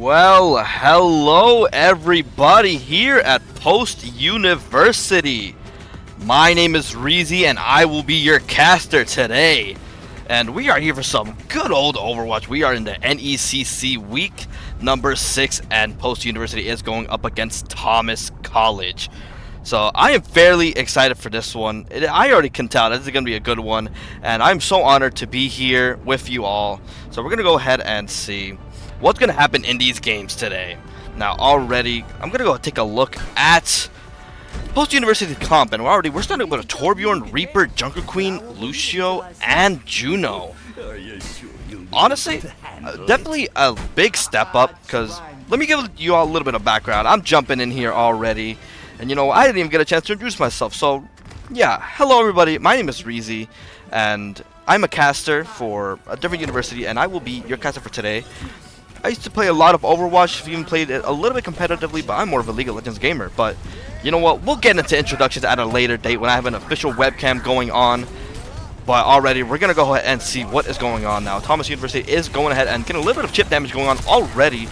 Well, hello everybody here at Post University. My name is ReZee and I will be your caster today. And we are here for some good old Overwatch. We are in the NECC week number 6 and Post University is going up against Thomas College. So I am fairly excited for this one. I already can tell this is going to be a good one. And I'm so honored to be here with you all. So we're going to go ahead and see what's going to happen in these games today. Now already, I'm going to go take a look at Post University comp, and we're starting with a Torbjorn, Reaper, Junker Queen, Lucio, and Juno. Honestly, definitely a big step up, because let me give you all a little bit of background. I'm jumping in here already, and you know, I didn't even get a chance to introduce myself. So yeah, hello everybody, my name is ReZee, and I'm a caster for a different university, and I will be your caster for today. I used to play a lot of Overwatch, I've even played it a little bit competitively, but I'm more of a League of Legends gamer. But you know what, we'll get into introductions at a later date when I have an official webcam going on. But already, we're going to go ahead and see what is going on now. Thomas University is going ahead and getting a little bit of chip damage going on already.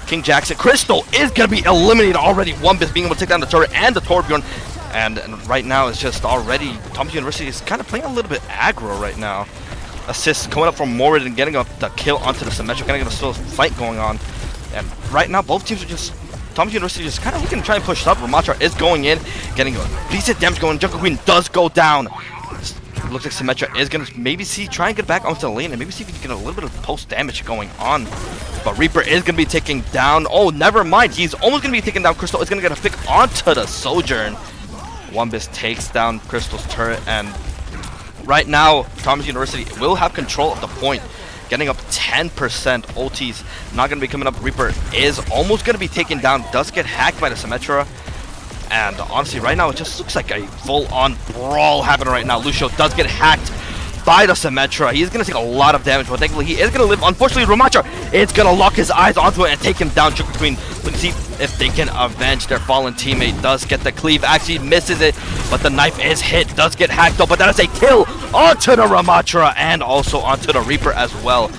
KingJackson, Krystal is going to be eliminated already. One bit being able to take down the turret and the Torbjorn. And right now, it's just already, Thomas University is kind of playing a little bit aggro right now. Assist coming up from Moridin, getting up the kill onto the Symmetric, getting a still fight going on. And right now, both teams are just, Thomas University just kind of looking to try and push up. Ramachar is going in, getting a decent damage going. Junker Queen does go down. Looks like Symmetra is going to maybe try and get back onto the lane and maybe see if he can get a little bit of post damage going on. But Reaper is going to be taking down. Oh, never mind. He's almost going to be taking down Krystal. Is going to get a pick onto the Sojourn. Wumbus takes down Krystal's turret, and right now, Thomas University will have control of the point, getting up 10%. Ulti's not going to be coming up. Reaper is almost going to be taken down. Does get hacked by the Symmetra. And honestly, right now, it just looks like a full-on brawl happening right now. Lucio does get hacked by the Symmetra. He's going to take a lot of damage, but thankfully, he is going to live. Unfortunately, Ramattra is going to lock his eyes onto it and take him down. Jungle Queen, let's see if they can avenge their fallen teammate. Does get the cleave, actually misses it, but the knife is hit. Does get hacked though, but that is a kill onto the Ramattra and also onto the Reaper as well.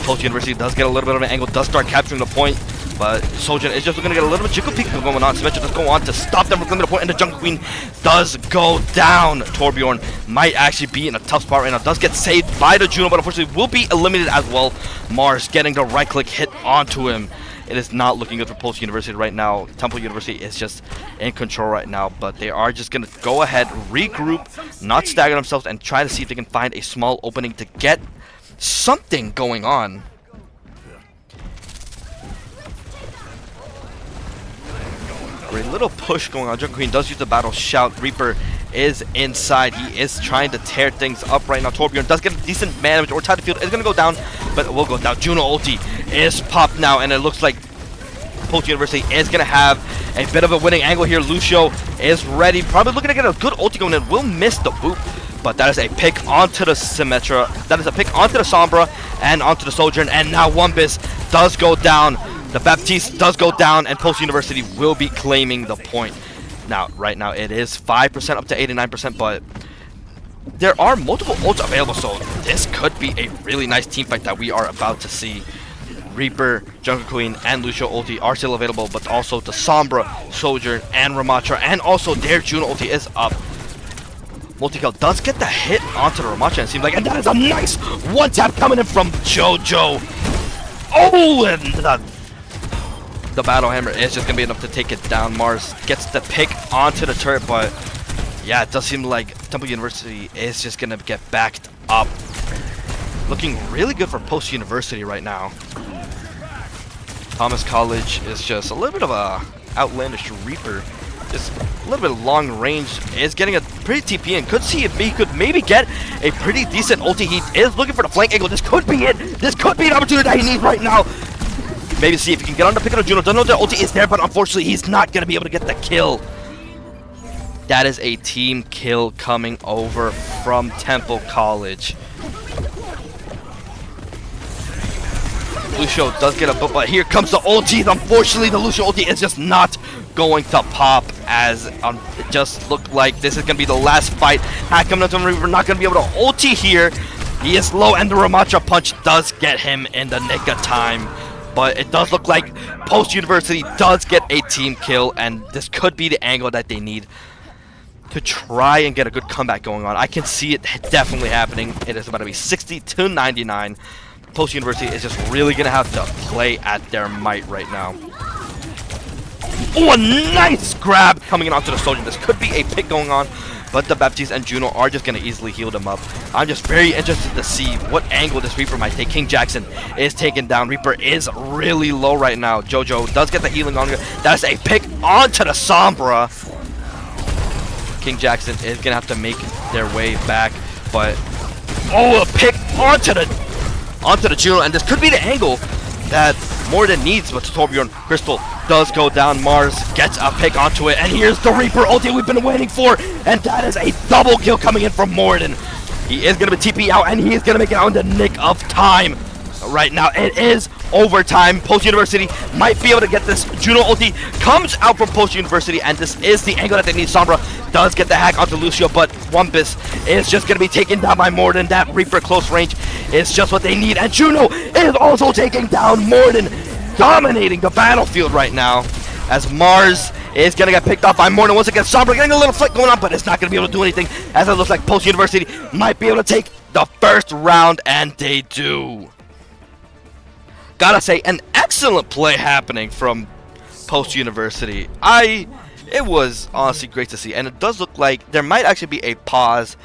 Post University does get a little bit of an angle, does start capturing the point, but Sojourn is just going to get a little bit of jiggle peek going on. Symmetra does go on to stop them from coming to the point, and the Jungle Queen does go down. Torbjorn might actually be in a tough spot right now. Does get saved by the Juno, but unfortunately will be eliminated as well. Mars getting the right click hit onto him. It is not looking good for Post University right now. Temple University is just in control right now, but they are just going to go ahead, regroup, not stagger themselves, and try to see if they can find a small opening to get something going on. A little push going on. Jungle Queen does use the battle shout. Reaper is inside. He is trying to tear things up right now. Torbjorn does get a decent damage, or Tide of Field is going to go down, but it will go down. Juno ulti is popped now, and it looks like Post University is going to have a bit of a winning angle here. Lucio is ready, probably looking to get a good ulti going in. Will miss the boop, but that is a pick onto the Symmetra. That is a pick onto the Sombra and onto the Sojourn, and now Wumbus does go down. The Baptiste does go down, and Post University will be claiming the point. Now, right now, it is 5% up to 89%, but there are multiple ults available, so this could be a really nice team fight that we are about to see. Reaper, Jungle Queen, and Lucio ulti are still available, but also the Sombra, Sojourn, and Ramattra, and also their Juno ulti is up. MultiKel does get the hit onto the Ramattra, it seems like, and that is a nice one-tap coming in from Jojo. Oh, and the Battle Hammer is just going to be enough to take it down. Mars gets the pick onto the turret, but yeah, it does seem like Temple University is just going to get backed up. Looking really good for Post University right now. Thomas College is just a little bit of a outlandish Reaper. Just a little bit long range, is getting a pretty TP and could see if he could maybe get a pretty decent ulti. He is looking for the flank angle. This could be it. This could be an opportunity that he needs right now. Maybe see if he can get on the pick of the Juno. Doesn't know that ulti is there, but unfortunately he's not going to be able to get the kill. That is a team kill coming over from Temple College. Lucio does get a book, but here comes the ulti. Unfortunately, the Lucio ulti is just not going to pop, as it just looked like this is going to be the last fight. Coming up to him, we're not going to be able to ulti here. He is low, and the Ramattra punch does get him in the nick of time. But it does look like Post University does get a team kill, and this could be the angle that they need to try and get a good comeback going on. I can see it definitely happening. It is about to be 60-99. Post University is just really going to have to play at their might right now. Oh, a nice grab coming in onto the Soldier. This could be a pick going on, but the Baptiste and Juno are just going to easily heal them up. I'm just very interested to see what angle this Reaper might take. KingJackson is taken down. Reaper is really low right now. Jojo does get the healing on. That's a pick onto the Sombra. KingJackson is going to have to make their way back, but oh, a pick onto the Juno, and this could be the angle that Moridin needs, but Torbjorn Krystal does go down. Mars gets a pick onto it, and here's the Reaper ulti we've been waiting for, and that is a double kill coming in from Moridin. He is going to be TP out, and he is going to make it out in the nick of time. Right now, it is overtime. Post University might be able to get this. Juno ulti comes out from Post University, and this is the angle that they need. Sombra does get the hack onto Lucio, but Wumbus is just going to be taken down by Moridin. That Reaper close range is just what they need, and Juno is also taking down Moridin, dominating the battlefield right now, as Mars is going to get picked off by Moridin. Once again, Sombra getting a little flick going on, but it's not going to be able to do anything, as it looks like Post University might be able to take the first round, and they do. Gotta say, an excellent play happening from Post University. It was honestly great to see, and it does look like there might actually be a pause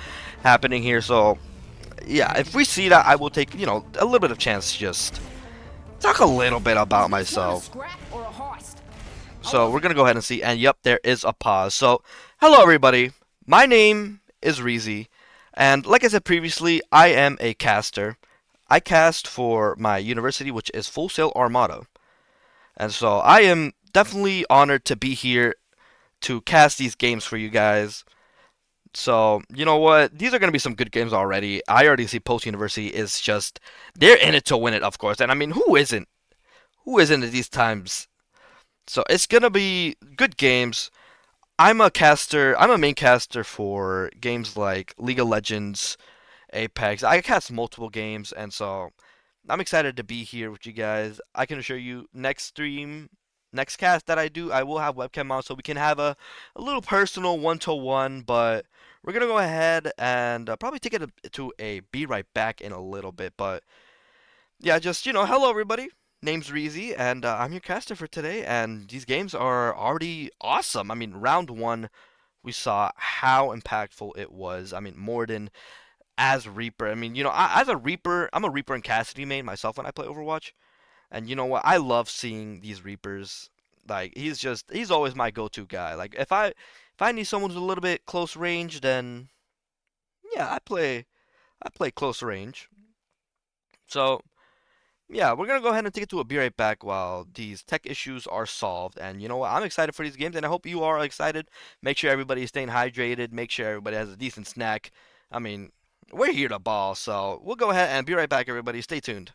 happening here. So yeah, if we see that, I will take, you know, a little bit of chance to just talk a little bit about myself. So we're gonna go ahead and see, and yep, there is a pause. So hello everybody, my name is ReZee, and like I said previously, I am a caster. I cast for my university, which is Full Sail Armada, and so I am definitely honored to be here to cast these games for you guys. So, you know what? These are going to be some good games already. I already see Post University is just, they're in it to win it, of course. And I mean, who isn't? Who isn't at these times? So, it's going to be good games. I'm a main caster for games like League of Legends, Apex. I cast multiple games, and so I'm excited to be here with you guys. I can assure you, next stream, next cast that I do, I will have webcam on so we can have a little personal one-to-one, but we're going to go ahead and probably take it to a be right back in a little bit. But yeah, just, you know, hello everybody. Name's ReZee, and I'm your caster for today, and these games are already awesome. I mean, round one, we saw how impactful it was. I mean, Moridin as Reaper. I mean, you know, as a Reaper, I'm a Reaper and Cassidy main myself when I play Overwatch. And you know what? I love seeing these Reapers. Like, he's always my go-to guy. Like, if I need someone who's a little bit close range, then yeah, I play close range. So yeah, we're gonna go ahead and take it to a be right back while these tech issues are solved. And you know what? I'm excited for these games, and I hope you are excited. Make sure everybody is staying hydrated. Make sure everybody has a decent snack. I mean, we're here to ball, so we'll go ahead and be right back, everybody. Stay tuned.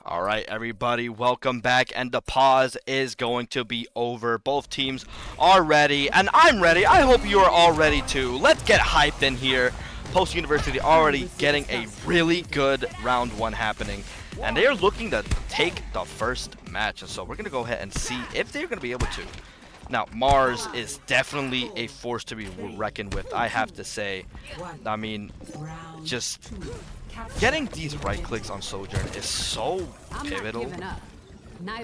Alright everybody, welcome back, and the pause is going to be over. Both teams are ready, and I'm ready. I hope you are all ready too. Let's get hyped in here. Post University already getting a really good round one happening, and they are looking to take the first match, and so we're going to go ahead and see if they're going to be able to. Now, Mars is definitely a force to be reckoned with, I have to say. I mean, just getting these right clicks on Sojourn is so pivotal.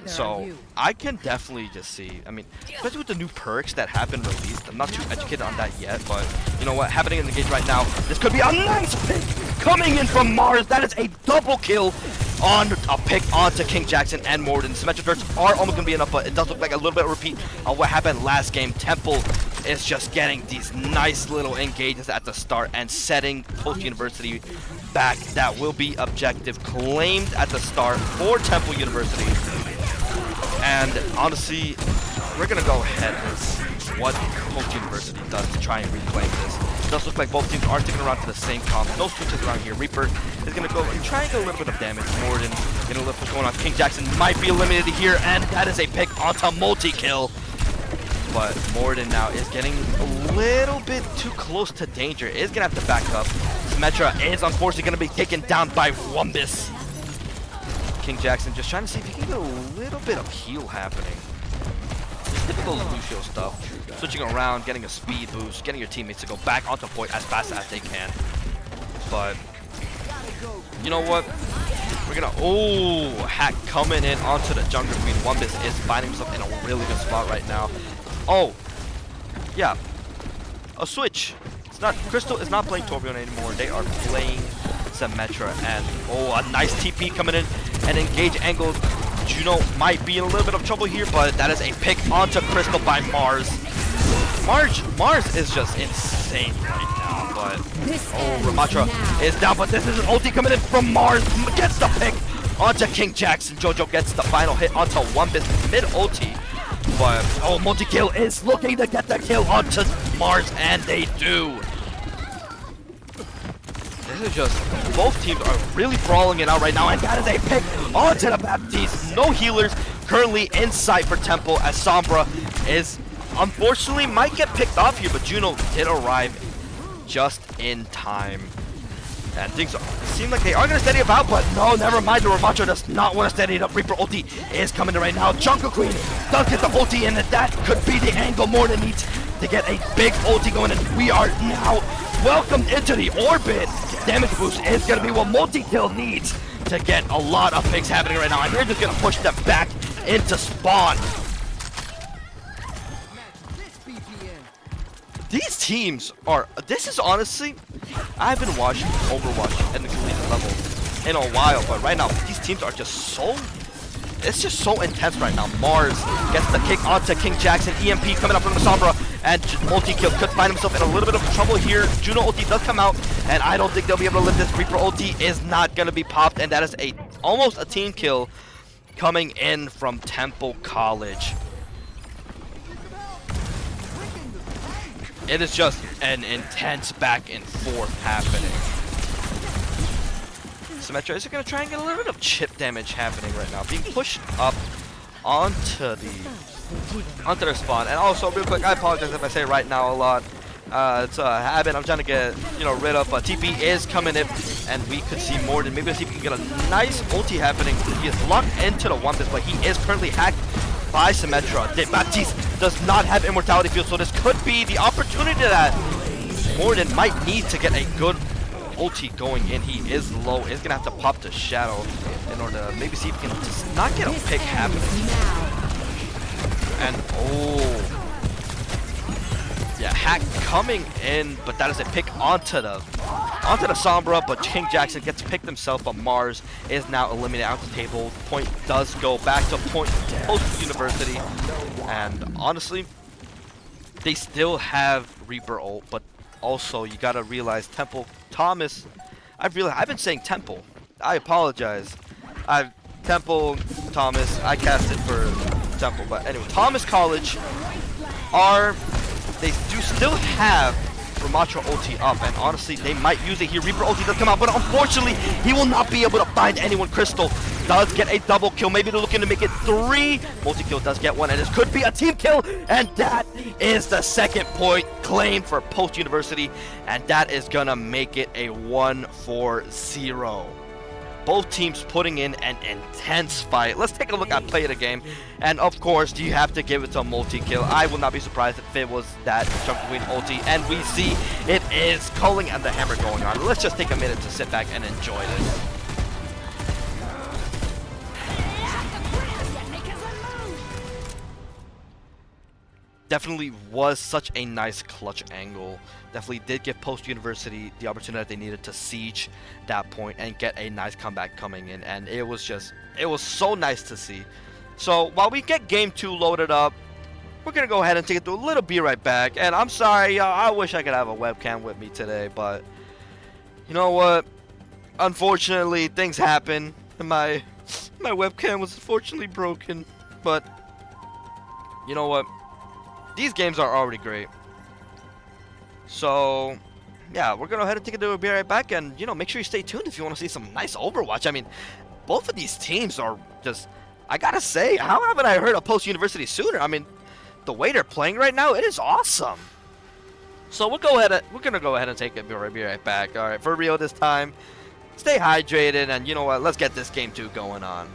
So I can definitely just see, I mean, especially with the new perks that have been released. I'm not too educated on that yet, but you know what, happening in the game right now, this could be a nice pick coming in from Mars. That is a double kill on a pick onto KingJackson and Moridin. Symmetric darts are almost going to be enough, but it does look like a little bit of repeat of what happened last game. Temple is just getting these nice little engagements at the start and setting Post University back. That will be objective claimed at the start for Temple University. And honestly, we're going to go ahead and see what Post University does to try and reclaim this. It does look like both teams are sticking around to the same comp. No switches around here. Reaper is going to go and try and get a little bit of damage. Moridin getting a little push going on. KingJackson might be eliminated here, and that is a pick onto MultiKel. But Moridin now is getting a little bit too close to danger. Is going to have to back up. Symmetra is unfortunately going to be taken down by Wumbus. KingJackson just trying to see if he can get a little bit of heal happening. Just typical Lucio stuff. Switching around, getting a speed boost, getting your teammates to go back onto point as fast as they can. But you know what? We're gonna Hack coming in onto the jungle queen. Wumbus is finding himself in a really good spot right now. Oh, yeah, a switch. It's not Krystal is not playing Torbjorn anymore. They are playing Symmetra, and a nice TP coming in and engage angle. Juno might be in a little bit of trouble here, but that is a pick onto Krystal by Mars. Mars is just insane right now, but Ramatra is down, but this is an ulti coming in from Mars. Gets the pick onto KingJackson. Jojo gets the final hit onto Wumbus mid ulti, but MultiKel is looking to get the kill onto Mars, and they do. This is just, both teams are really brawling it out right now, and that is a pick onto the Baptiste. No healers currently in sight for Temple, as Sombra is, unfortunately, might get picked off here, but Juno did arrive just in time. And things seem like they are going to steady about, but no, never mind. The Ramatra does not want to steady it up. Reaper ulti is coming in right now. Jungle Queen does get the ulti in, and that could be the angle Moridin needs to get a big ulti going, and we are now welcomed into the orbit. Damage boost is going to be what MultiKel needs to get a lot of picks happening right now, and they're just going to push them back into spawn. These teams are, this is honestly, I haven't watched Overwatch at the collegiate level in a while, but right now, these teams are just so, it's just so intense right now. Mars gets the kick onto KingJackson, EMP coming up from the Sombra, and MultiKel could find himself in a little bit of trouble here. Juno ulti does come out, and I don't think they'll be able to lift this. Reaper ulti is not going to be popped, and that is almost a team kill coming in from Temple College. It is just an intense back and forth happening. Symmetra is going to try and get a little bit of chip damage happening right now, being pushed up onto their spawn. And also, real quick, I apologize if I say right now a lot. It's a habit. I'm trying to get rid of. TP is coming in, and we could see Moridin. Maybe see if we can get a nice ulti happening. He is locked into the Wumbus, but he is currently hacked by Symmetra. The Baptiste does not have immortality field, so this could be the opportunity that Moridin might need to get a good ulti going in. He is low. Is gonna have to pop the shadow in order to maybe see if he can just not get a pick happening. And yeah, Hack coming in, but that is a pick onto the Sombra, but KingJackson gets picked himself, but Mars is now eliminated out the table. Point does go back to point post University, and honestly, they still have Reaper ult, but also you gotta realize Temple Thomas. I've been saying Temple. I apologize. Temple Thomas. I cast it for Temple, but anyway, Thomas College they do still have Ramatra ulti up, and honestly, they might use it here. Reaper ulti does come out, but unfortunately, he will not be able to find anyone. Krystal does get a double kill. Maybe they're looking to make it 3. MultiKel does get one, and this could be a team kill, and that is the second point claimed for Post University, and that is gonna make it a 1-4-0. Both teams putting in an intense fight. Let's take a look at play of the game. And of course, you have to give it to MultiKel. I would not be surprised if it was that Jungle Queen ulti. And we see it is Culling and the Hammer going on. Let's just take a minute to sit back and enjoy this. Definitely was such a nice clutch angle. Definitely did give Post University the opportunity that they needed to siege that point and get a nice comeback coming in, and it was so nice to see. So while we get game 2 loaded up, we're gonna go ahead and take it to a little be right back. And I'm sorry, I wish I could have a webcam with me today, but you know what? Unfortunately, things happen. My webcam was unfortunately broken, but you know what? These games are already great. So, yeah, we're going to go ahead and take it to a be right back. And, make sure you stay tuned if you want to see some nice Overwatch. I mean, both of these teams are just, I got to say, how haven't I heard of Post University sooner? I mean, the way they're playing right now, it is awesome. So, we're going to go ahead and take it be right back. All right, for real this time. Stay hydrated. And you know what? Let's get this game 2 going on.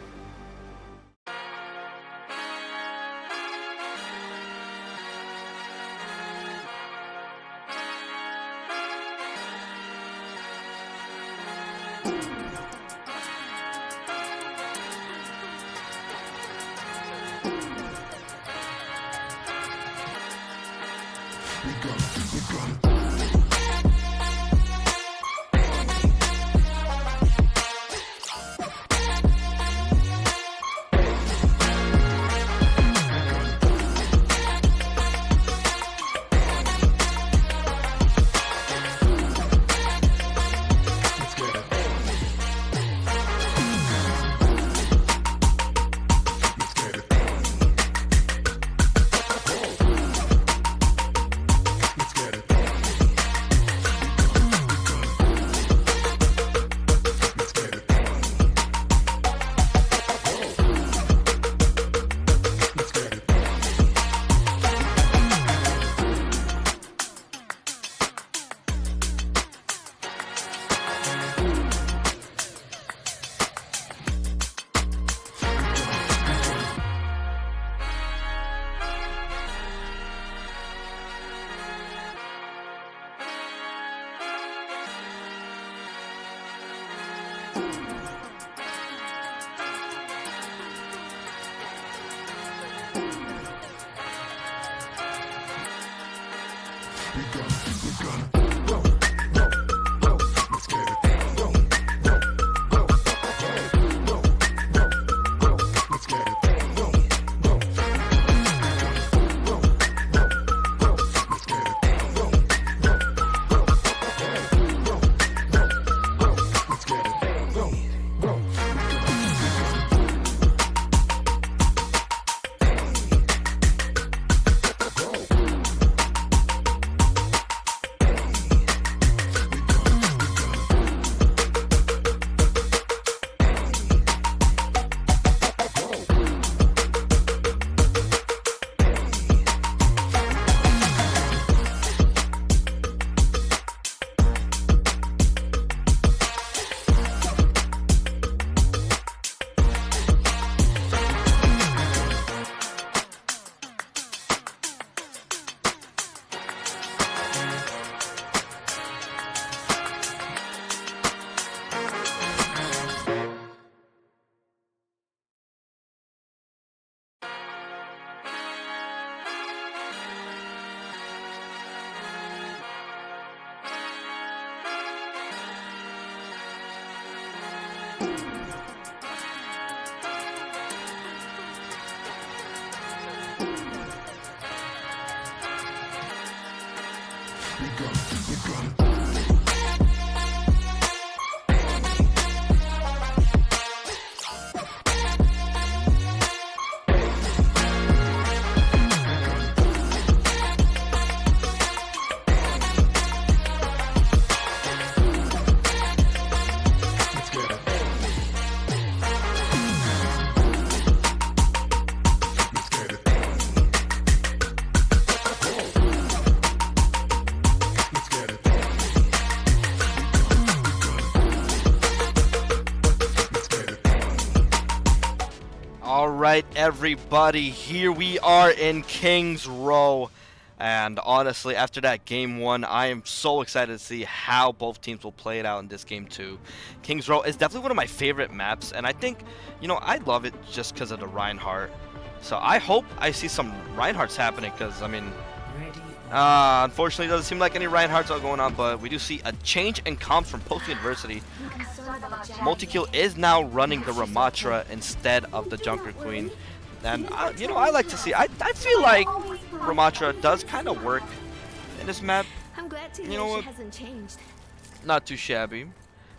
Alright everybody, here we are in King's Row, and honestly after that game 1 I am so excited to see how both teams will play it out in this game 2. King's Row is definitely one of my favorite maps, and I think, you know, I love it just because of the Reinhardt. So I hope I see some Reinhardts happening, because I mean, unfortunately it doesn't seem like any Reinhardts are going on, but we do see a change in comps from Post University. MultiKel is now running the Ramatra instead of the Junker Queen, and you know, I like to see. I feel like Ramatra does kind of work in this map. I'm glad to hear you know she hasn't changed. Not too shabby.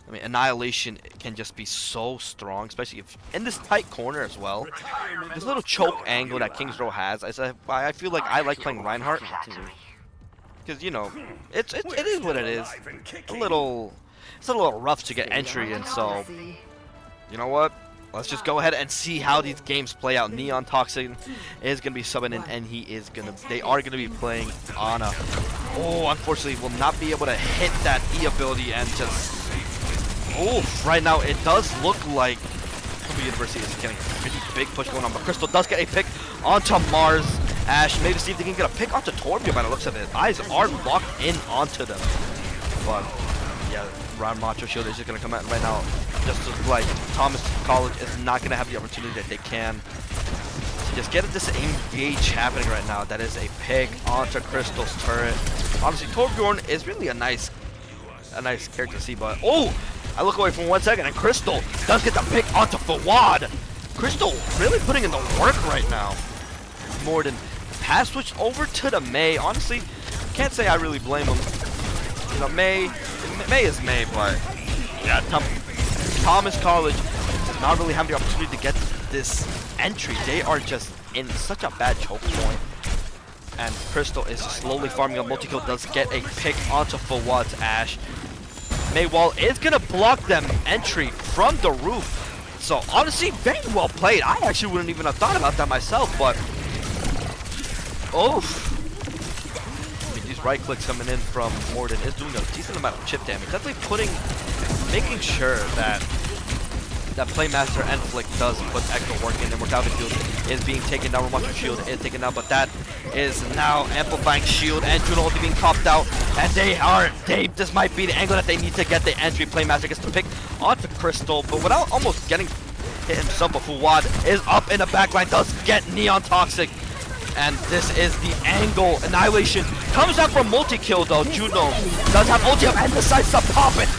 I mean, Annihilation can just be so strong, especially if in this tight corner as well. This little choke angle that King's Row has, I feel like I like playing Reinhardt, because you know, it is what it is. It's a little rough to get entry in, so you know what? Let's just go ahead and see how these games play out. NeonToxin is gonna be subbing in, and they are gonna be playing Ana. Oh, unfortunately, will not be able to hit that E ability, and just right now it does look like the University is getting a pretty big push going on, but Krystal does get a pick onto Mars. Ash, maybe see if they can get a pick onto Torbjorn by the looks of it. Eyes are locked in onto them, but yeah, round Macho Shield is just gonna come out right now. Just like Thomas College is not gonna have the opportunity that they can to just get this engage happening right now. That is a pick onto Krystal's turret. Honestly, Torbjorn is really a nice character to see, but oh, I look away for 1 second and Krystal does get the pick onto Fawad. Krystal really putting in the work right now. Moridin has switched over to the Mei. Honestly, can't say I really blame him. You know, Mei is Mei, but yeah, Thomas College does not really have the opportunity to get this entry. They are just in such a bad choke point. And Krystal is just slowly farming up. MultiKel does get a pick onto Fawad's Ash. Maywall is gonna block them entry from the roof. So honestly, very well played. I actually wouldn't even have thought about that myself, but oh, these right clicks coming in from Moridin is doing a decent amount of chip damage. Definitely making sure that Playmaster and Flick does put extra work in. And Mortality Field is being taken down. Remote Shield is taken down, but that is now amplifying Shield and Juno being popped out. And this might be the angle that they need to get the entry. Playmaster gets to pick onto Krystal, but without almost getting hit himself. But Fawad is up in the backline, does get NeonToxin. And this is the angle. Annihilation comes out from MultiKel though. Juno does have ulti up and decides to pop it.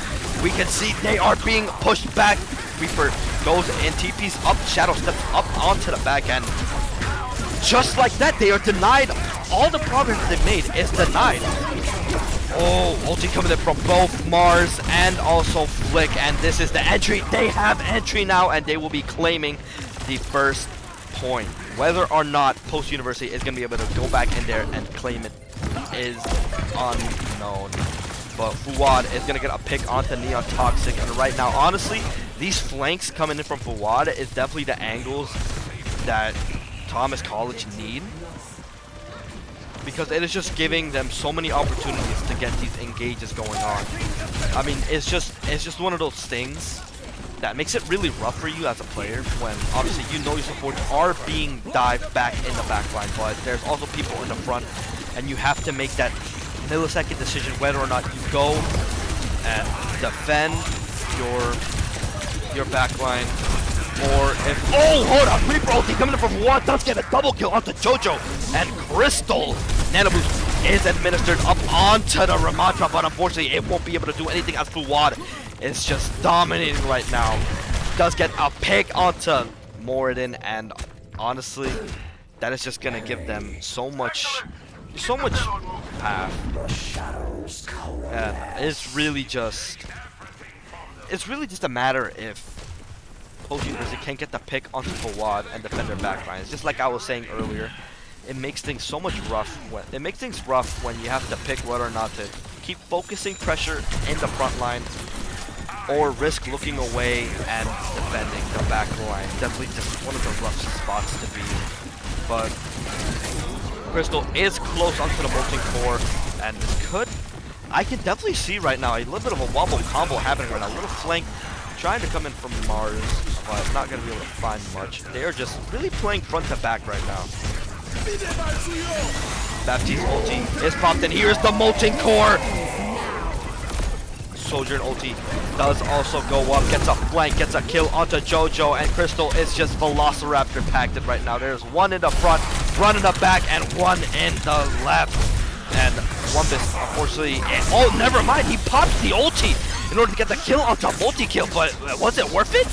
We can see they are being pushed back. Reaper goes and TP's up, Shadow steps up onto the back end. Just like that, they are denied. All the progress they've made is denied. Oh, ulti coming in from both Mars and also Flick, and this is the entry. They have entry now, and they will be claiming the first point. Whether or not Post University is going to be able to go back in there and claim it is unknown. But Fawad is going to get a pick onto NeonToxin, and right now, honestly, these flanks coming in from Fawad is definitely the angles that Thomas College need, because it is just giving them so many opportunities to get these engages going on. I mean, it's just one of those things that makes it really rough for you as a player when obviously you know your supports are being dived back in the back line, but there's also people in the front, and you have to make that millisecond decision whether or not you go and defend your backline, or if hold up, Reaper ulti coming in from Fawad does get a double kill onto Jojo, and Krystal Nano Boost is administered up onto the Ramatra, but unfortunately it won't be able to do anything as Fawad is just dominating right now. Does get a pick onto Moridin, and honestly, that is just gonna give them so much path. And it's really just a matter if Post University can't get the pick onto Fawad and defend their backline. It's just like I was saying earlier. It makes things so much rough when you have to pick whether or not to keep focusing pressure in the front line or risk looking away and defending the back line. Definitely just one of the rough spots to be. But Krystal is close onto the molten core, and this I can definitely see right now a little bit of a wobble combo happening right now. A little flank trying to come in from Mars, but not going to be able to find much. They are just really playing front to back right now. Baptiste's ulti is popped, and here's the molten core. Soldier and ulti does also go up, gets a flank, gets a kill onto Jojo, and Krystal is just Velociraptor packed it right now. There's one in the front, one in the back, and one in the left. And Wumpus, unfortunately, oh, never mind, he pops the ulti in order to get the kill onto MultiKel, but was it worth it?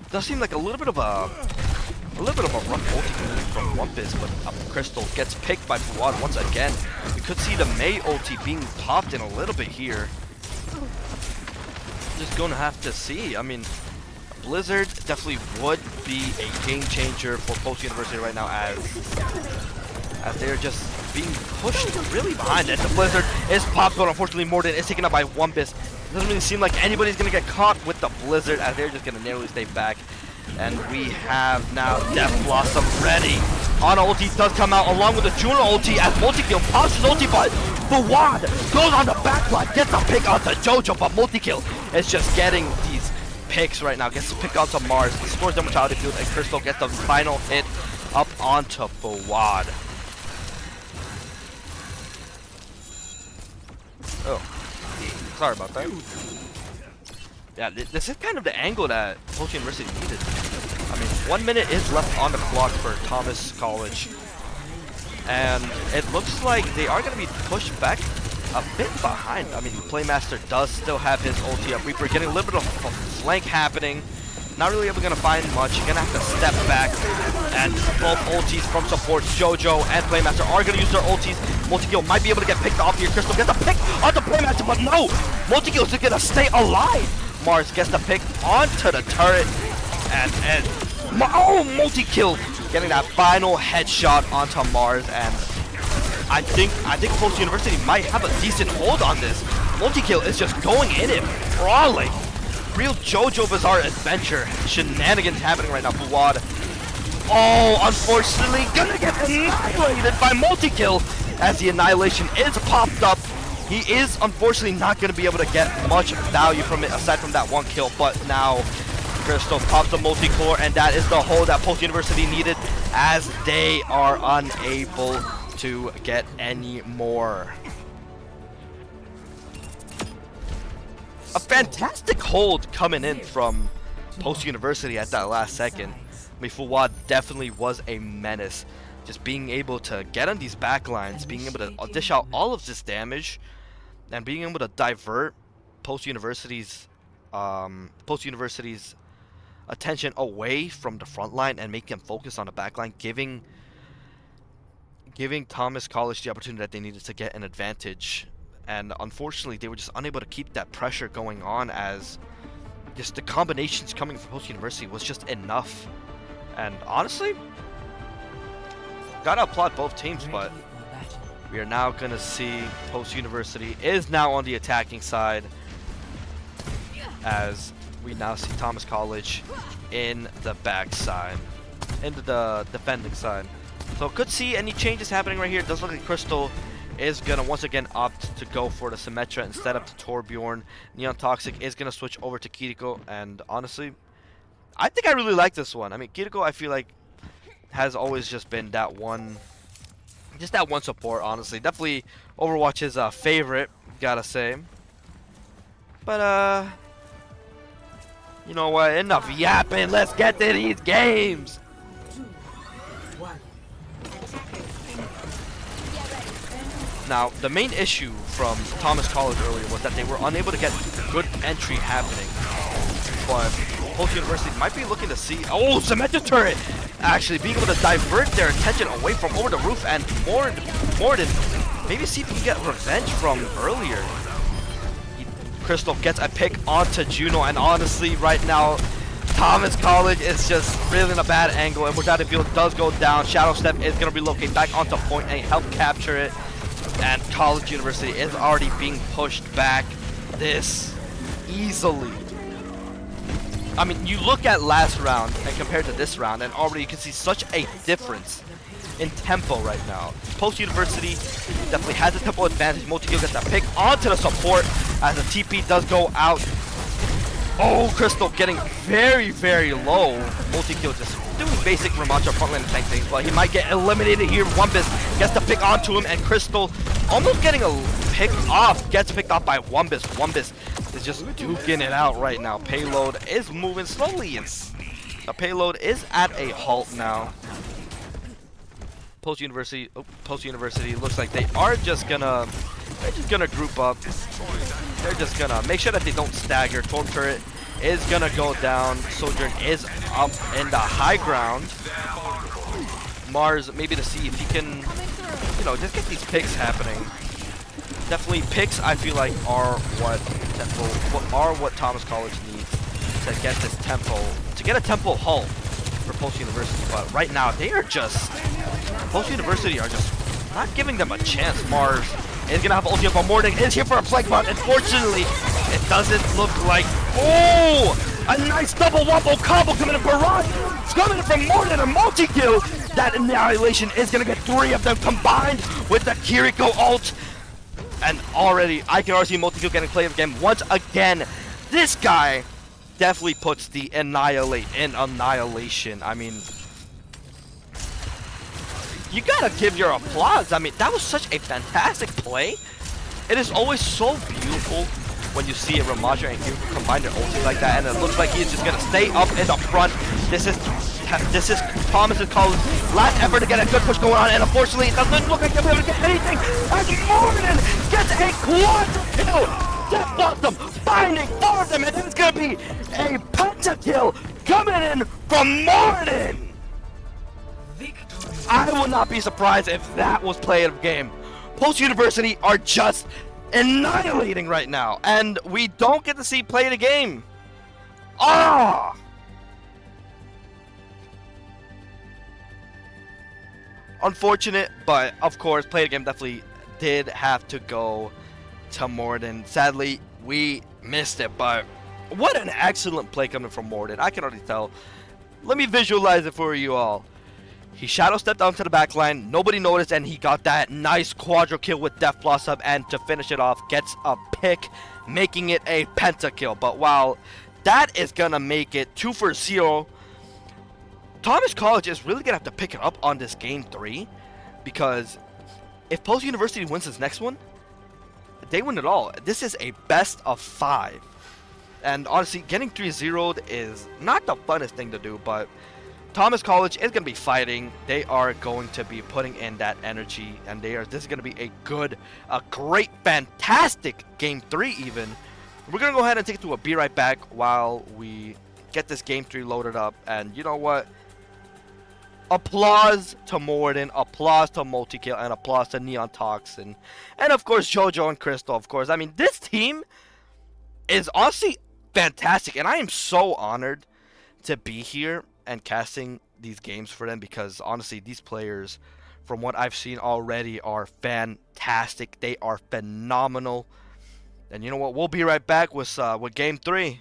Does seem like a little bit of a rough ulti from Wumpus, but Krystal gets picked by Fawad once again. We could see the Mei ulti being popped in a little bit here. Just gonna have to see. I mean, Blizzard definitely would be a game changer for Post University right now, as they're just being pushed really behind it. The Blizzard is popped, but unfortunately Moridin is taken up by Wumpus. It doesn't really seem like anybody's gonna get caught with the Blizzard, as they're just gonna narrowly stay back. And we have now Death Blossom ready. Ana ulti does come out along with the Juno ulti as MultiKel pops his ulti, but Fawad goes on the backline, gets a pick onto Jojo, but MultiKel is just getting these picks right now. Gets to pick onto Mars, he scores the Mortality Field, and Krystal gets the final hit up onto Fawad. Sorry about that. Yeah, this is kind of the angle that Post University needed. I mean, 1 minute is left on the clock for Thomas College. And it looks like they are going to be pushed back a bit behind. I mean, Playmaster does still have his ulti up. Reaper getting a little bit of a flank happening. Not really able to find much. You're going to have to step back. And both ultis from support, Jojo and Playmaster, are going to use their ultis. MultiKel might be able to get picked off here. Krystal gets a pick onto Playmaster, but no! MultiKel is going to stay alive. Mars gets the pick onto the turret. And MultiKel getting that final headshot onto Mars. And I think Post University might have a decent hold on this. MultiKel is just going in it, brawling. Real JoJo Bizarre Adventure shenanigans happening right now. Fuad, oh, unfortunately, gonna get annihilated by MultiKel as the annihilation is popped up. He is unfortunately not gonna be able to get much value from it aside from that one kill. But now Krystal pops the multi-core, and that is the hold that Post University needed, as they are unable to get any more. A fantastic hold coming in from Post University at that last second. I mean, Fuad definitely was a menace. Just being able to get on these backlines, being able to dish out all of this damage, and being able to divert Post University's attention away from the front line and make them focus on the backline, giving Thomas College the opportunity that they needed to get an advantage. And unfortunately, they were just unable to keep that pressure going on, as just the combinations coming from Post University was just enough. And honestly, gotta applaud both teams, but we are now gonna see Post University is now on the attacking side, as we now see Thomas College in the backside, into the defending side. So could see any changes happening right here. It does look like Krystal is gonna once again opt to go for the Symmetra instead of the Torbjorn. NeonToxin is gonna switch over to Kiriko, and honestly, I think I really like this one. I mean, Kiriko, I feel like has always just been that one support. Honestly, definitely Overwatch's favorite, gotta say. But you know what? Enough yapping. Let's get to these games. Now, the main issue from Thomas College earlier was that they were unable to get good entry happening. But Post University might be looking to see... Oh, Symmetra turret! Actually, being able to divert their attention away from over the roof, and Moridin, maybe see if he can get revenge from earlier. Krystal gets a pick onto Juno, and honestly, right now, Thomas College is just really in a bad angle, and Mortality Field does go down. Shadow Step is going to relocate back onto point and help capture it. And College University is already being pushed back this easily. I mean, you look at last round and compared to this round, and already you can see such a difference in tempo right now. Post University definitely has a tempo advantage. MultiKel gets that pick onto the support as the TP does go out. Oh, Krystal getting very, very low. MultiKel just doing basic Ramacha frontline tank things, but he might get eliminated here. Wumbus gets the pick onto him, and Krystal almost getting a pick off. Gets picked off by Wumbus. Wumbus is just duking it out right now. Payload is moving slowly, and the payload is at a halt now. Post University looks like they are just gonna group up. They're just gonna make sure that they don't stagger. Torp turret is gonna go down. Sojourn is up in the high ground. Mars maybe to see if he can, you know, just get these picks happening. Definitely picks, I feel like, are what Thomas College needs to get this tempo, to get a tempo halt for Post University. But right now they are just, Post University are just not giving them a chance. Mars is gonna have ulti up on Moridin, is here for a flank, but unfortunately it doesn't look like. Oh, a nice double wombo combo coming in. Barrage it's coming in from Moridin, a multi-kill. That annihilation is gonna get 3 of them combined with the Kiriko ult. And already I can already see MultiKel getting played again. Once again, this guy definitely puts the annihilate in annihilation. I mean, you gotta give your applause. I mean, that was such a fantastic play. It is always so beautiful when you see a Ramaja and Q combine their ulti like that, and it looks like he's just gonna stay up in the front. This is Thomas's Collins' last effort to get a good push going on, and unfortunately it doesn't look like they'll be able to get anything. As Moridin gets a quadra kill, Death Blossom finding four of them, and then it's gonna be a pentakill coming in from Moridin. I will not be surprised if that was play of the game. Post University are just annihilating right now, and we don't get to see play of the game. Ah! Unfortunate, but of course, play of the game definitely did have to go to Moridin. Sadly, we missed it, but what an excellent play coming from Moridin. I can already tell. Let me visualize it for you all. He shadow stepped down to the back line, nobody noticed, and he got that nice quadra kill with Death Blossom, and to finish it off, gets a pick, making it a pentakill. But while that is gonna make it 2 for 0, Thomas College is really gonna have to pick it up on this game 3, because if Post University wins this next one, they win it all. This is a best of 5. And honestly, getting 3-0'd is not the funnest thing to do, but Thomas College is going to be fighting. They are going to be putting in that energy, and this is going to be a great, fantastic game 3 even. We're going to go ahead and take it to a be right back while we get this game 3 loaded up. And you know what? Applause to Moridin, applause to MultiKel, and applause to NeonToxin. And of course, Jojo and Krystal, of course. I mean, this team is honestly fantastic, and I am so honored to be here and casting these games for them, because honestly, these players, from what I've seen already, are fantastic. They are phenomenal. And you know what? We'll be right back with game 3.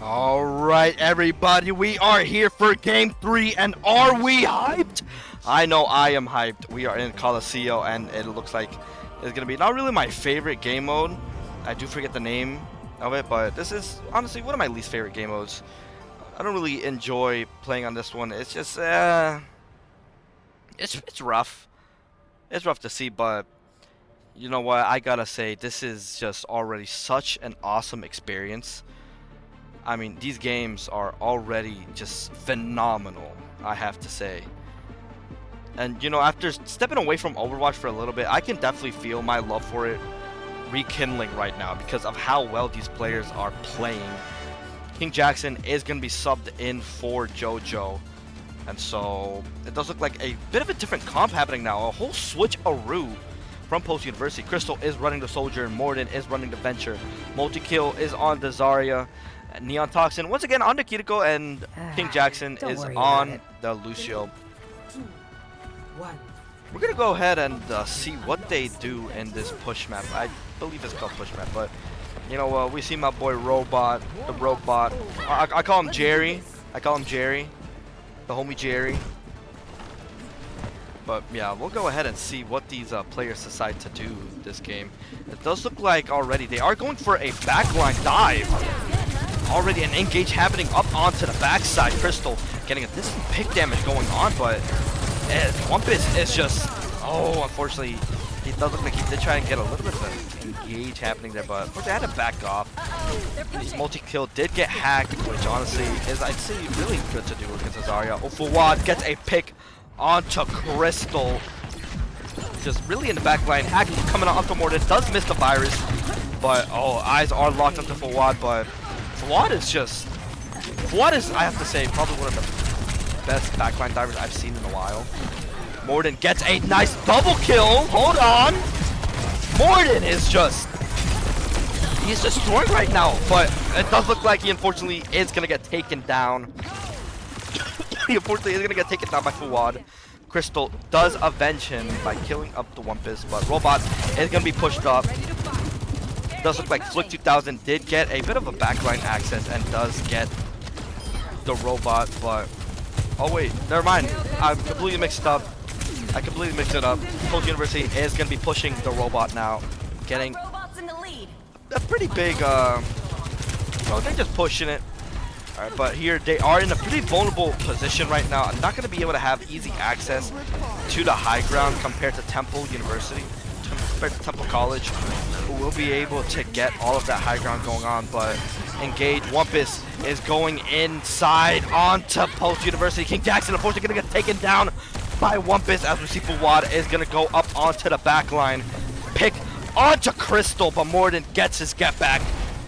Alright everybody, we are here for game 3, and are we hyped? I know I am hyped. We are in Coliseum, and it looks like it's going to be not really my favorite game mode. I do forget the name of it, but this is honestly one of my least favorite game modes. I don't really enjoy playing on this one. It's just, It's rough. It's rough to see, but you know what? I gotta say, this is just already such an awesome experience. I mean, these games are already just phenomenal, I have to say. And you know, after stepping away from Overwatch for a little bit, I can definitely feel my love for it rekindling right now because of how well these players are playing. KingJackson is going to be subbed in for Jojo. And so it does look like a bit of a different comp happening now. A whole switch-aroo from Post University. Krystal is running the Soldier. Moridin is running the Venture. MultiKel is on the Zarya. NeonToxin once again on the Kiriko. And KingJackson is on the Lucio. We're going to go ahead and see what they do in this push map. I believe it's called push map, but you know, we see my boy Robot, the Robot. I call him Jerry. I call him Jerry, the homie Jerry. But yeah, we'll go ahead and see what these players decide to do this game. It does look like already they are going for a backline dive. Already an engage happening up onto the backside. Krystal getting a decent pick damage going on, but Wumpus is just, unfortunately, it does look like he did try and get a little bit of an engage happening there, but they had to back off. MultiKel did get hacked, which honestly is, I'd say, really good to do against Zarya. Fuad gets a pick onto Krystal. Just really in the back line. Hacking coming out onto Moridin. Does miss the virus, but eyes are locked onto Fuad, but Fuad is, I have to say, probably one of the best backline divers I've seen in a while. Moridin gets a nice double kill. Hold on. Moridin is he's destroying right now, but it does look like he unfortunately is going to get taken down. He unfortunately is going to get taken down by Fuad. Krystal does avenge him by killing up the Wumpus, but Robot is going to be pushed up. Does look like Flick 2000 did get a bit of a backline access and does get the Robot, but oh wait, never mind. I completely mixed it up. Post University is going to be pushing the Robot now, getting a pretty big, they're just pushing it. Alright, but here they are in a pretty vulnerable position right now. I'm not going to be able to have easy access to the high ground compared to Temple University, compared to Temple College, who will be able to get all of that high ground going on, but engage. Wumpus is going inside onto Post University. KingJackson, unfortunately, going to get taken down by Wumpus as we see Fuad is going to go up onto the back line. Pick onto Krystal, but Moridin gets his get back.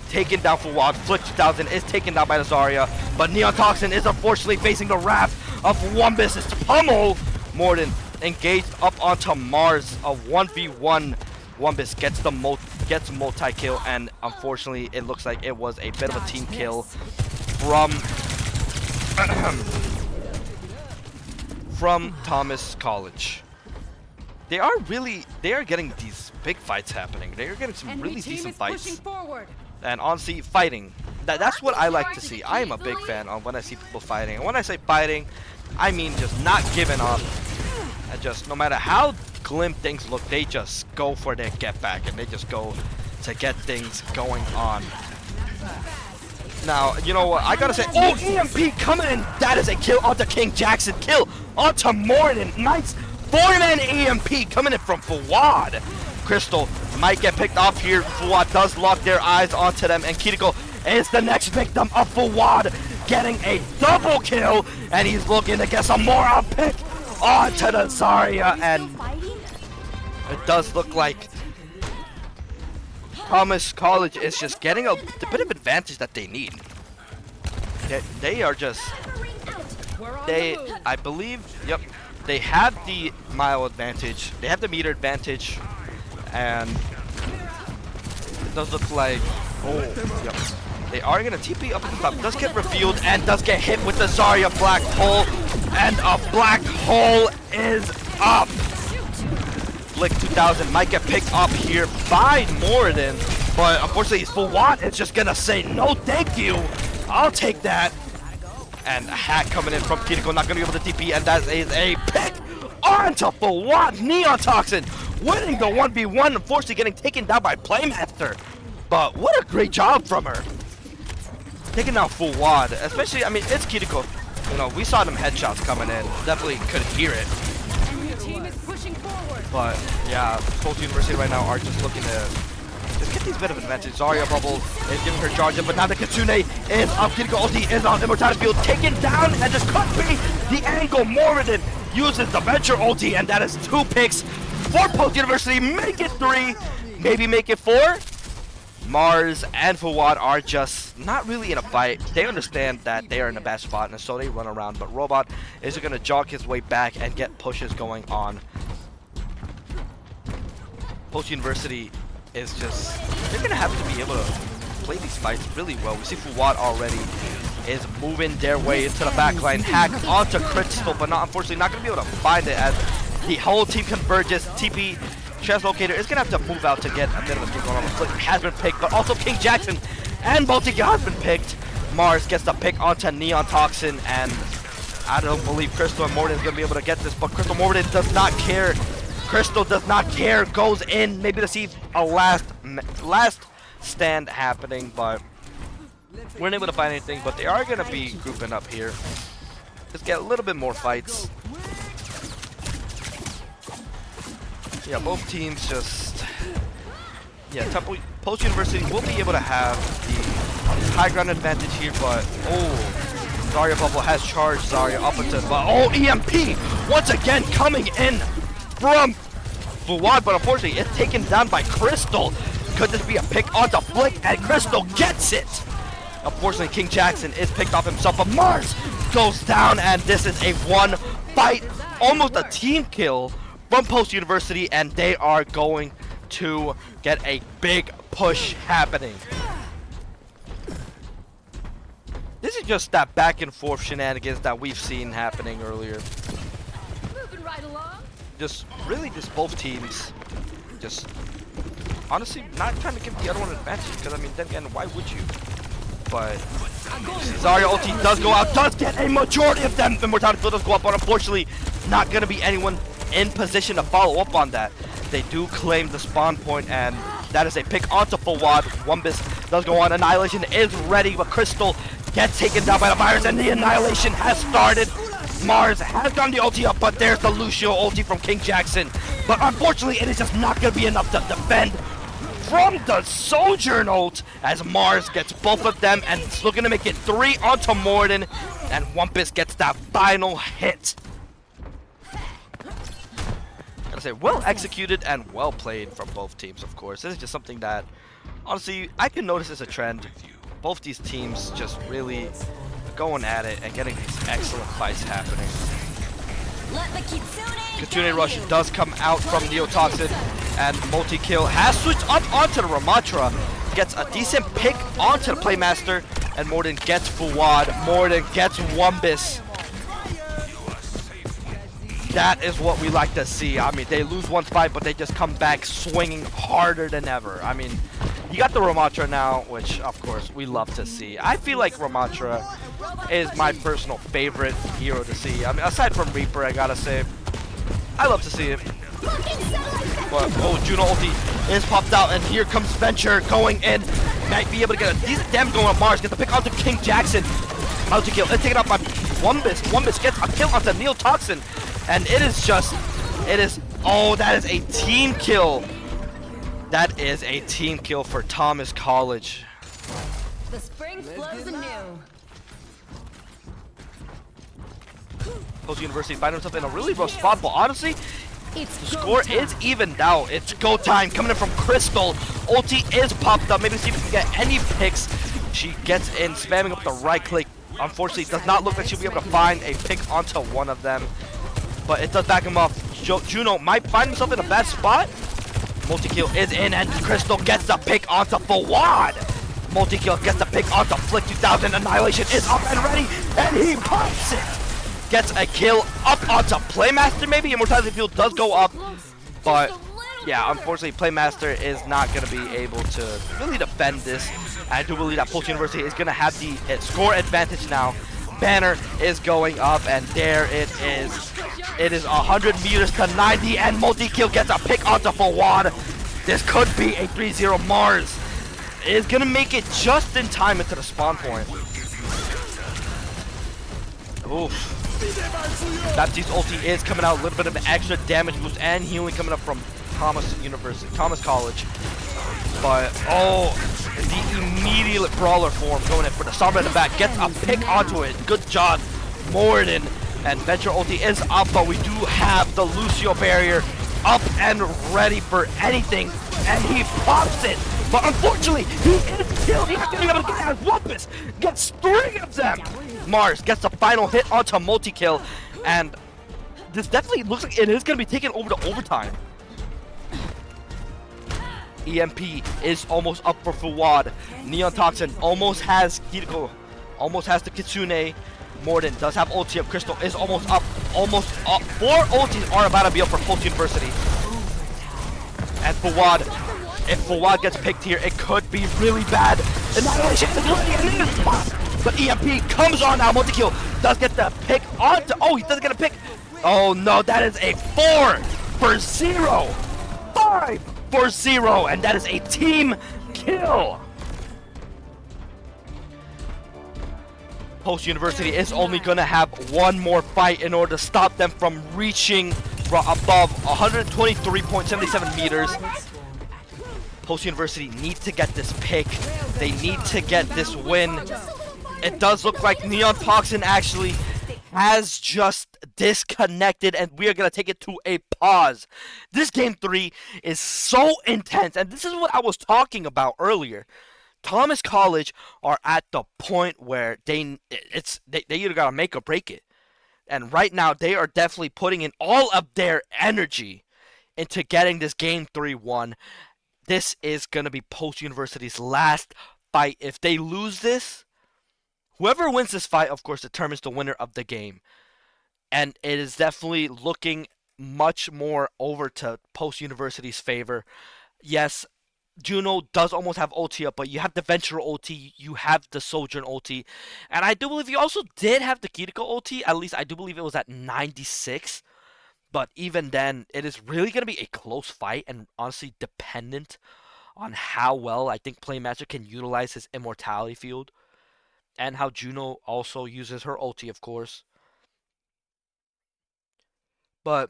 Taken down Fuad. Flick 2000 is taken down by the Zarya, but NeonToxin is unfortunately facing the wrath of Wumpus. It's pummel. Moridin engaged up onto Mars. A 1v1. Wumpus gets multi-kill, and unfortunately it looks like it was a bit of a team kill from Thomas College. They are getting these big fights happening. They are getting some really decent fights. And honestly, fighting. That's what I like to see. I am a big fan of when I see people fighting. And when I say fighting, I mean just not giving up. And just no matter how glim things look, they just go for their get back and they just go to get things going on. Now, you know what? I gotta say, EMP coming in. That is a kill onto KingJackson. Kill onto Moridin. Nice 4-man EMP coming in from Fuad. Krystal might get picked off here. Fuad does lock their eyes onto them, and Kiriko is the next victim of Fuad getting a double kill, and he's looking to get some more up pick onto the Zarya, and it does look like Thomas College is just getting a bit of advantage that they need. They are just, I believe, yep, they have the mile advantage, they have the meter advantage, and it does look like, yep, they are going to TP up at the top. Does get revealed and does get hit with the Zarya Black Hole, and a Black Hole is up. Flick 2000 might get picked up here by Moridin, but unfortunately Fuad is just going to say, no thank you, I'll take that. And a hack coming in from Kiriko, not going to be able to TP, and that is a pick onto Fuad. NeonToxin winning the 1v1, unfortunately getting taken down by Playmaster. But what a great job from her. Taking down Fuad, especially, I mean, it's Kiriko. You know, we saw them headshots coming in. Definitely could hear it. But yeah, Post University right now are just looking to just get these bit of advantage. Zarya Bubble is giving her charge up, but now the Kitsune is up. Kiriko ulti is on Immortality Field, taken down, and this could be the angle. Moridin uses the Venture ulti, and that is 2 picks for Post University. Make it 3, maybe make it 4. Mars and Fawad are just not really in a fight. They understand that they are in a bad spot, and so they run around. But Robot is going to jog his way back and get pushes going on. Post University is just, they're going to have to be able to play these fights really well. We see Fawad already is moving their way into the backline. Hack onto Krystal, but unfortunately not going to be able to find it as the whole team converges. TP Translocator is going to have to move out to get a bit of a thing going on. Flick has been picked, but also KingJackson and MultiKel has been picked. Mars gets the pick onto NeonToxin, and I don't believe Krystal and Moridin is going to be able to get this, but Krystal Moridin does not care. Krystal does not care, goes in, maybe to see a last stand happening, but weren't able to find anything. But they are going to be grouping up here. Just get a little bit more fights. Yeah, both teams just, yeah, Post University will be able to have the high ground advantage here, but Zarya Bubble has charged Zarya up into, but EMP once again coming in from Fawad, but unfortunately it's taken down by Krystal. Could this be a pick onto Flick, and Krystal gets it? Unfortunately, KingJackson is picked off himself, but Mars goes down, and this is a 1 fight, almost a team kill from Post University, and they are going to get a big push happening. This is just that back and forth shenanigans that we've seen happening earlier. Moving right along. Just really just both teams just honestly not trying to give the other one an advantage, because I mean then again, why would you? But Zarya ulti does go out, does get a majority of them. Immortality Field does go up, but unfortunately not going to be anyone in position to follow up on that. They do claim the spawn point, and that is a pick onto Fawad. Wumbus does go on. Annihilation is ready, but Krystal gets taken down by the virus, and the Annihilation has started. Mars has done the ulti up, but there's the Lucio ulti from KingJackson. But unfortunately, it is just not going to be enough to defend from the Sojourn ult, as Mars gets both of them, and it's looking to make it 3 onto Moridin, and Wumpus gets that final hit. Gotta say, well executed and well played from both teams, of course. This is just something that, honestly, I can notice as a trend. Both these teams just really going at it and getting these excellent fights happening. Kitsune Rush does come out from NeonToxin, and MultiKel has switched up onto the Ramatra, gets a decent pick onto the Playmaster, and Moridin gets Fawad. Moridin gets Wumbus. That is what we like to see. I mean, they lose one fight, but they just come back swinging harder than ever. I mean, you got the Ramatra now, which, of course, we love to see. I feel like Ramatra is my personal favorite hero to see. I mean, aside from Reaper, I gotta say, I love to see it. But, Juno ulti is popped out, and here comes Venture going in. Might be able to get a decent damage going on Mars. Get the pick onto KingJackson. MultiKel is taken out by Wumbus. Wumbus gets a kill onto NeonToxin. And it is just, that is a team kill. That is a team kill for Thomas College. The spring flows anew. Post University find himself in a really rough spot, but honestly, the score is evened out. It's go time coming in from Krystal. Ulti is popped up. Maybe see if we can get any picks. She gets in, spamming up the right click. Unfortunately, it does not look like she'll be able to find a pick onto one of them. But it does back him up. Juno might find himself in a bad spot. MultiKel is in, and Krystal gets the pick onto Fawad. MultiKel gets the pick onto Flick 2000. Annihilation is up and ready, and he pops it. Gets a kill up onto Playmaster, maybe. Immortality Field does go up, but yeah, unfortunately, Playmaster is not going to be able to really defend this. I do believe that Post University is going to have the score advantage now. Banner is going up, and there it is. It is 100 meters to 90, and MultiKel gets a pick onto Fawad. This could be a 3-0. Mars is going to make it just in time into the spawn point. Oof. Baptiste's ulti is coming out, a little bit of an extra damage boost and healing coming up from Thomas College. But, oh, the immediate brawler form going in for the Sombra in the back. Gets a pick onto it. Good job, Moridin. And Venture ulti is up, but we do have the Lucio barrier up and ready for anything. And he pops it. But unfortunately, he is killed. He's getting able to get out his weapons. Gets 3 of them. Mars gets the final hit onto MultiKel. And this definitely looks like it is going to be taken over to overtime. EMP is almost up for Fuad. NeonToxin almost has Kiriko, almost has the Kitsune. Moridin does have ulti up. Krystal is almost up. 4 ultis are about to be up for Post University. And Fuad, if Fuad gets picked here, it could be really bad. And not only is ready, but EMP comes on now. MultiKel does get the pick onto. Oh, he doesn't get a pick. Oh no, that is a 4 for 0. 5 for 0, and that is a team kill. Post University is only going to have one more fight in order to stop them from reaching above 123.77 meters. Post University need to get this pick. They need to get this win. It does look like NeonToxin actually has just disconnected, and we are going to take it to a pause. This game 3 is so intense, and this is what I was talking about earlier. Thomas College are at the point where they either got to make or break it. And right now, they are definitely putting in all of their energy into getting this game 3 won. This is going to be Post University's last fight. If they lose this, whoever wins this fight, of course, determines the winner of the game. And it is definitely looking much more over to Post University's favor. Yes, Juno does almost have ulti up, but you have the Venture ulti, you have the Sojourn ulti, and I do believe you also did have the Kiriko ulti. At least I do believe it was at 96. But even then, it is really going to be a close fight, and honestly dependent on how well I think Playmaster can utilize his immortality field, and how Juno also uses her ulti, of course. But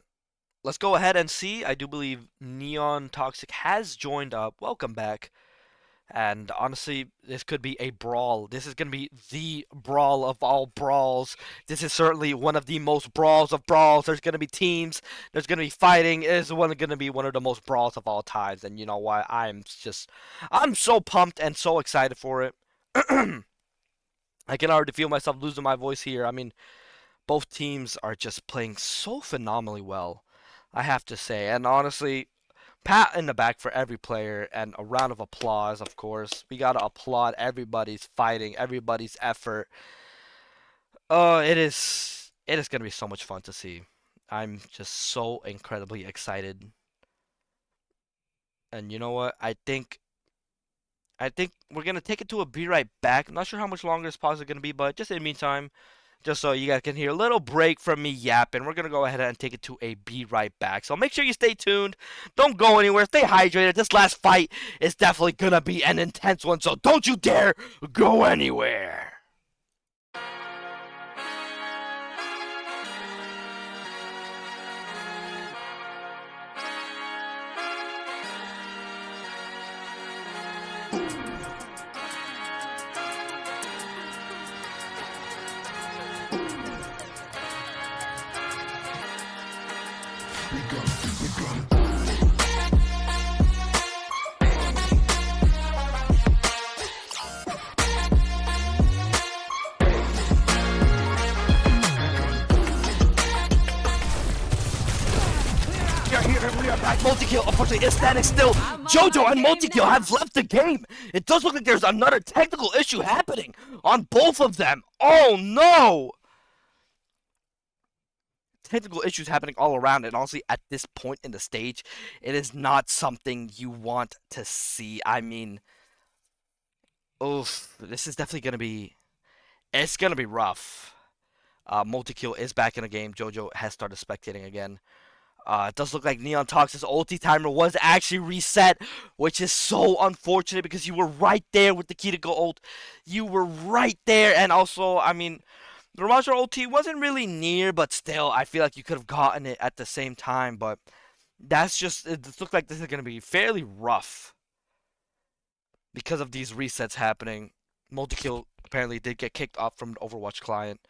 let's go ahead and see. I do believe NeonToxin has joined up. Welcome back. And honestly, this could be a brawl. This is going to be the brawl of all brawls. This is certainly one of the most brawls of brawls. There's going to be teams. There's going to be fighting. It is going to be one of the most brawls of all times. And you know what? I'm so pumped and so excited for it. I can already feel myself losing my voice here. I mean, both teams are just playing so phenomenally well, I have to say. And honestly, pat in the back for every player and a round of applause, of course. We got to applaud everybody's fighting, everybody's effort. It is going to be so much fun to see. I'm just so incredibly excited. And you know what? I think we're going to take it to a be right back. I'm not sure how much longer this pause is going to be, but just in the meantime, just so you guys can hear a little break from me yapping, we're going to go ahead and take it to a be right back. So make sure you stay tuned. Don't go anywhere. Stay hydrated. This last fight is definitely going to be an intense one, so don't you dare go anywhere. MultiKel, unfortunately, is standing still. Jojo and MultiKel have left the game. It does look like there's another technical issue happening on both of them. Oh no! Technical issues happening all around, and honestly, at this point in the stage, it is not something you want to see. I mean, oof, this is definitely gonna be. It's gonna be rough. MultiKel is back in the game. Jojo has started spectating again. It does look like NeonToxin's ulti timer was actually reset, which is so unfortunate because you were right there with the Kiriko ult. You were right there, and also, I mean, The Ramacho OT wasn't really near, but still, I feel like you could have gotten it at the same time. But that's just, it looks like this is going to be fairly rough because of these resets happening. MultiKel apparently did get kicked off from the Overwatch client.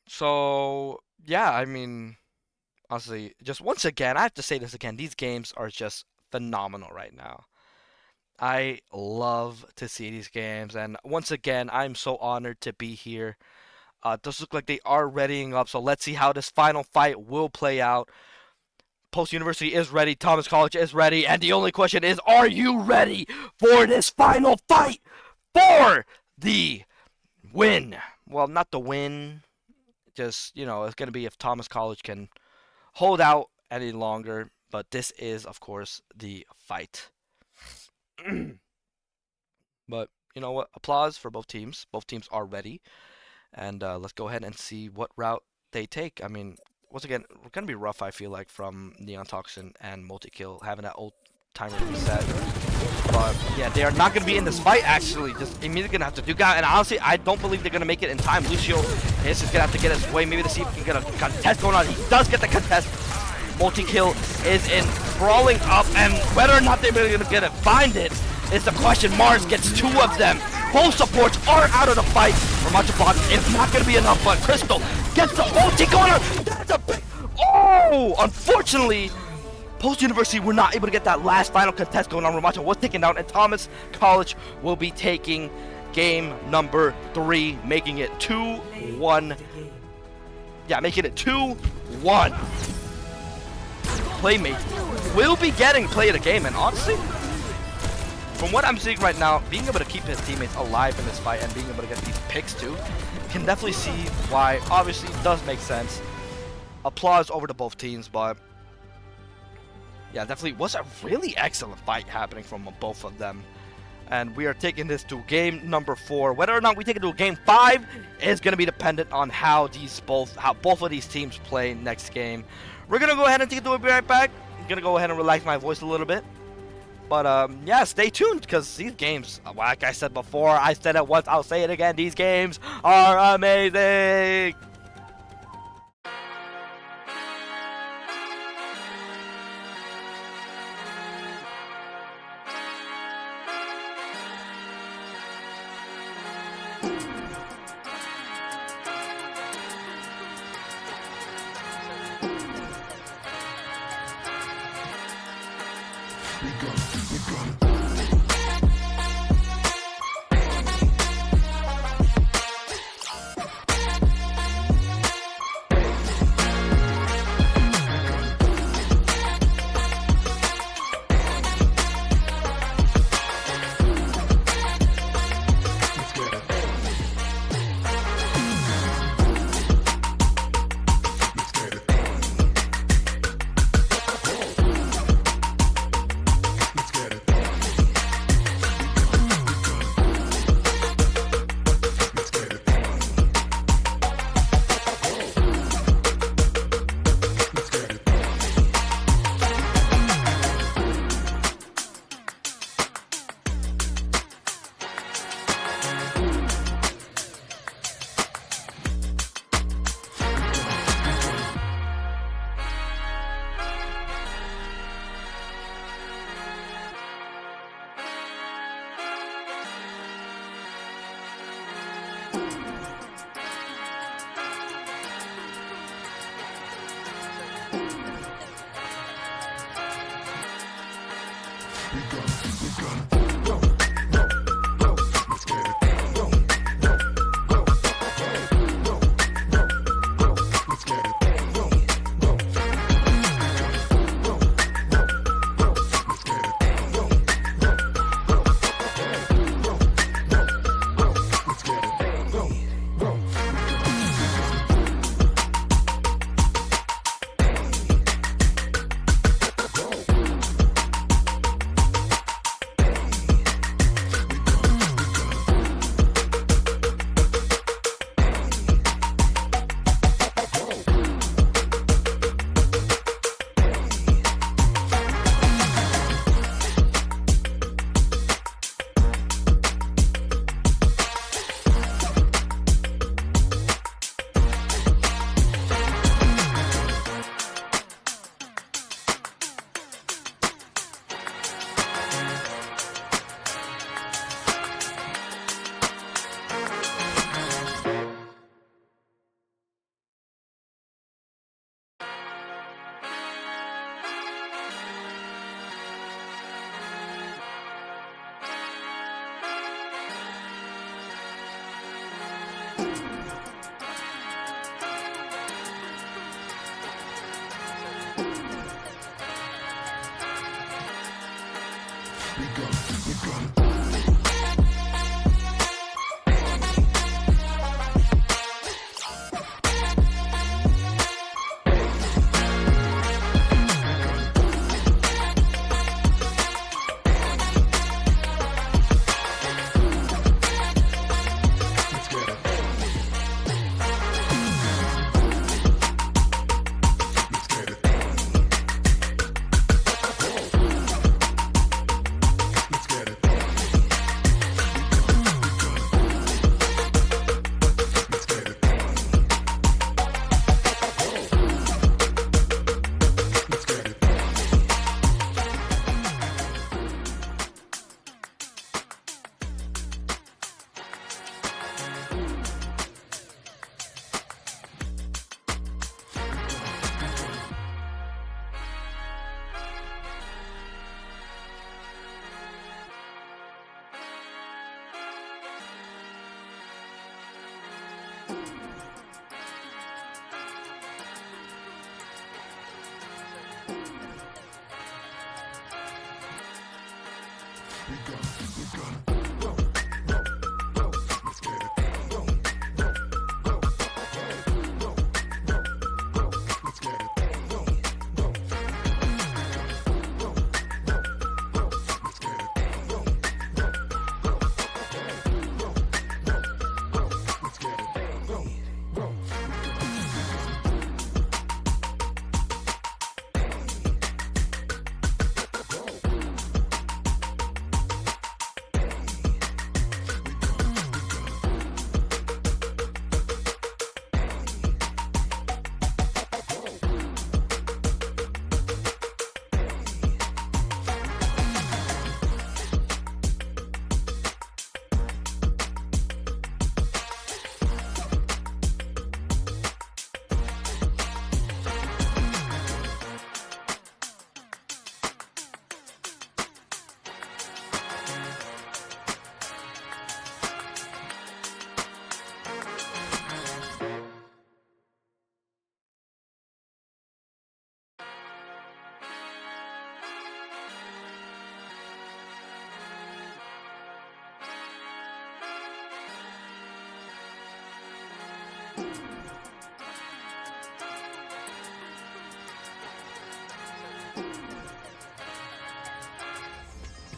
So yeah, I mean, honestly, just once again, I have to say this again. These games are just phenomenal right now. I love to see these games, and once again, I'm so honored to be here. It does look like they are readying up, so let's see how this final fight will play out. Post University is ready, Thomas College is ready, and the only question is, are you ready for this final fight for the win? Well, not the win, just, you know, it's going to be if Thomas College can hold out any longer, but this is, of course, the fight. But you know what? Applause for both teams. Both teams are ready, and let's go ahead and see what route they take. I mean, once again, we're gonna be rough. I feel like from NeonToxin and MultiKel having that old timer reset. But yeah, they are not gonna be in this fight. Actually, just immediately gonna have to duke out. And honestly, I don't believe they're gonna make it in time. Lucio is just gonna have to get his way, maybe to see if he can get a contest going on. He does get the contest. MultiKel is in brawling up, and whether or not they're really gonna get it, find it, is the question. Mars gets two of them. Both supports are out of the fight. Ramacho box is not gonna be enough, but Krystal gets the ulti going on. That's a big. Oh! Unfortunately, Post University were not able to get that last final contest going on. Ramacho was taken down, and Thomas College will be taking game number 3, making it 2-1. Yeah, making it 2-1. Playmate will be getting play of the game, and honestly, from what I'm seeing right now, being able to keep his teammates alive in this fight and being able to get these picks too, can definitely see why. Obviously, it does make sense. Applause over to both teams, but yeah, definitely was a really excellent fight happening from both of them. And we are taking this to game number 4. Whether or not we take it to game 5 is going to be dependent on how both of these teams play next game. We're going to go ahead and take it to a right back. I'm going to go ahead and relax my voice a little bit. But yeah, stay tuned, because these games, like I said before, I said it once, I'll say it again, these games are amazing!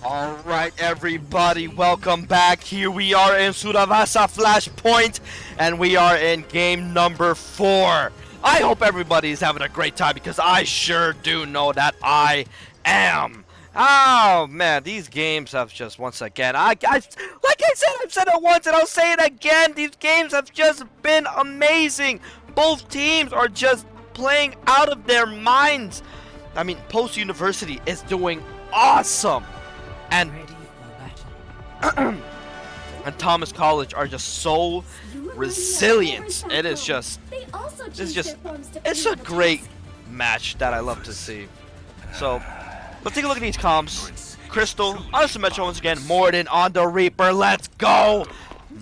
Alright everybody, welcome back. Here we are in Suravasa Flashpoint, and we are in game number 4. I hope everybody is having a great time, because I sure do know that I am. Oh man, these games have just once again, like I said, I've said it once and I'll say it again, these games have just been amazing. Both teams are just playing out of their minds. I mean, Post University is doing awesome. And and Thomas College are just so resilient. It's a great match that I love to see. So let's take a look at these comps. Krystal on Symmetra once again. Moridin on the Reaper. Let's go.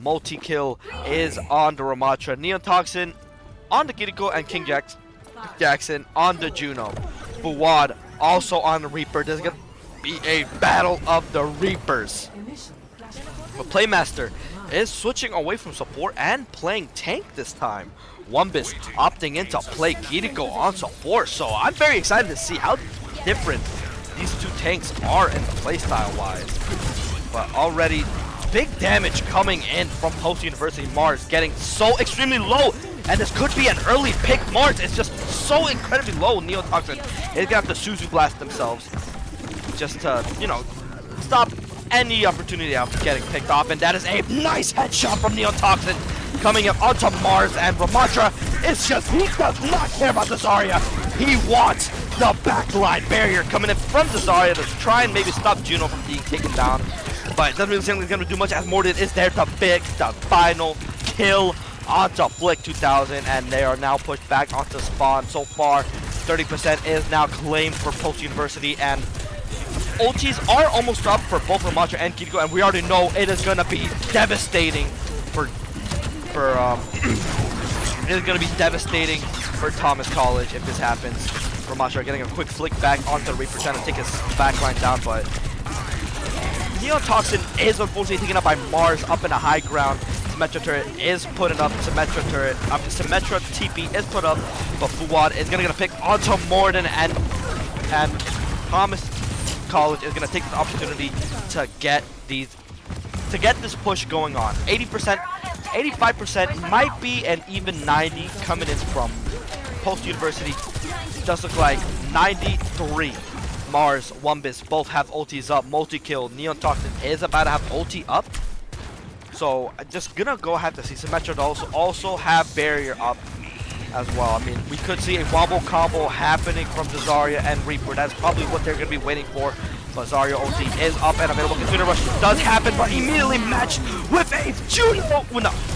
MultiKel is on the Ramatra. NeonToxin on the Kiriko, and KingJackson on the Juno. Fuad also on the Reaper. There's gonna be a battle of the Reapers. But Playmaster is switching away from support and playing tank this time. Wumbus opting in to play Kiriko on support. So I'm very excited to see how different these two tanks are in the playstyle wise. But already big damage coming in from Post University. Mars getting so extremely low. And this could be an early pick. Mars is just so incredibly low. NeonToxin is gonna have to Suzu blast themselves just to, you know, stop any opportunity of getting picked off. And that is a nice headshot from NeonToxin coming up onto Mars, and Ramatra is just, he does not care about the Zarya. He wants the backline barrier coming in from the Zarya to try and maybe stop Juno from being taken down. But it doesn't really seem like he's going to do much, as Moridin is there to pick the final kill onto Flick 2000, and they are now pushed back onto spawn. So far, 30% is now claimed for Post University, and ultis are almost up for both Ramatra and Kiriko, and we already know it is going to be devastating for Reaper is going to be devastating for Thomas College if this happens. Ramasha getting a quick flick back onto the Reaper, trying to take his backline down, but NeonToxin is unfortunately taken up by Mars up in the high ground. Symmetra turret is putting up. Symmetra TP is put up, but Fuad is gonna get a pick onto Moridin, and Thomas College is gonna take the opportunity to get this push going on. 80%, 85% might be an even 90 coming in from Post University. Just look like 93. Mars, Wumbus both have ultis up. MultiKel, NeonToxin is about to have ulti up. So I'm just gonna go ahead to see Symmetra also have barrier up as well. I mean, we could see a wobble combo happening from the Zarya and Reaper. That's probably what they're gonna be waiting for. But Zarya ulti is up and available. Consider rush does happen, but immediately matched with a Juno,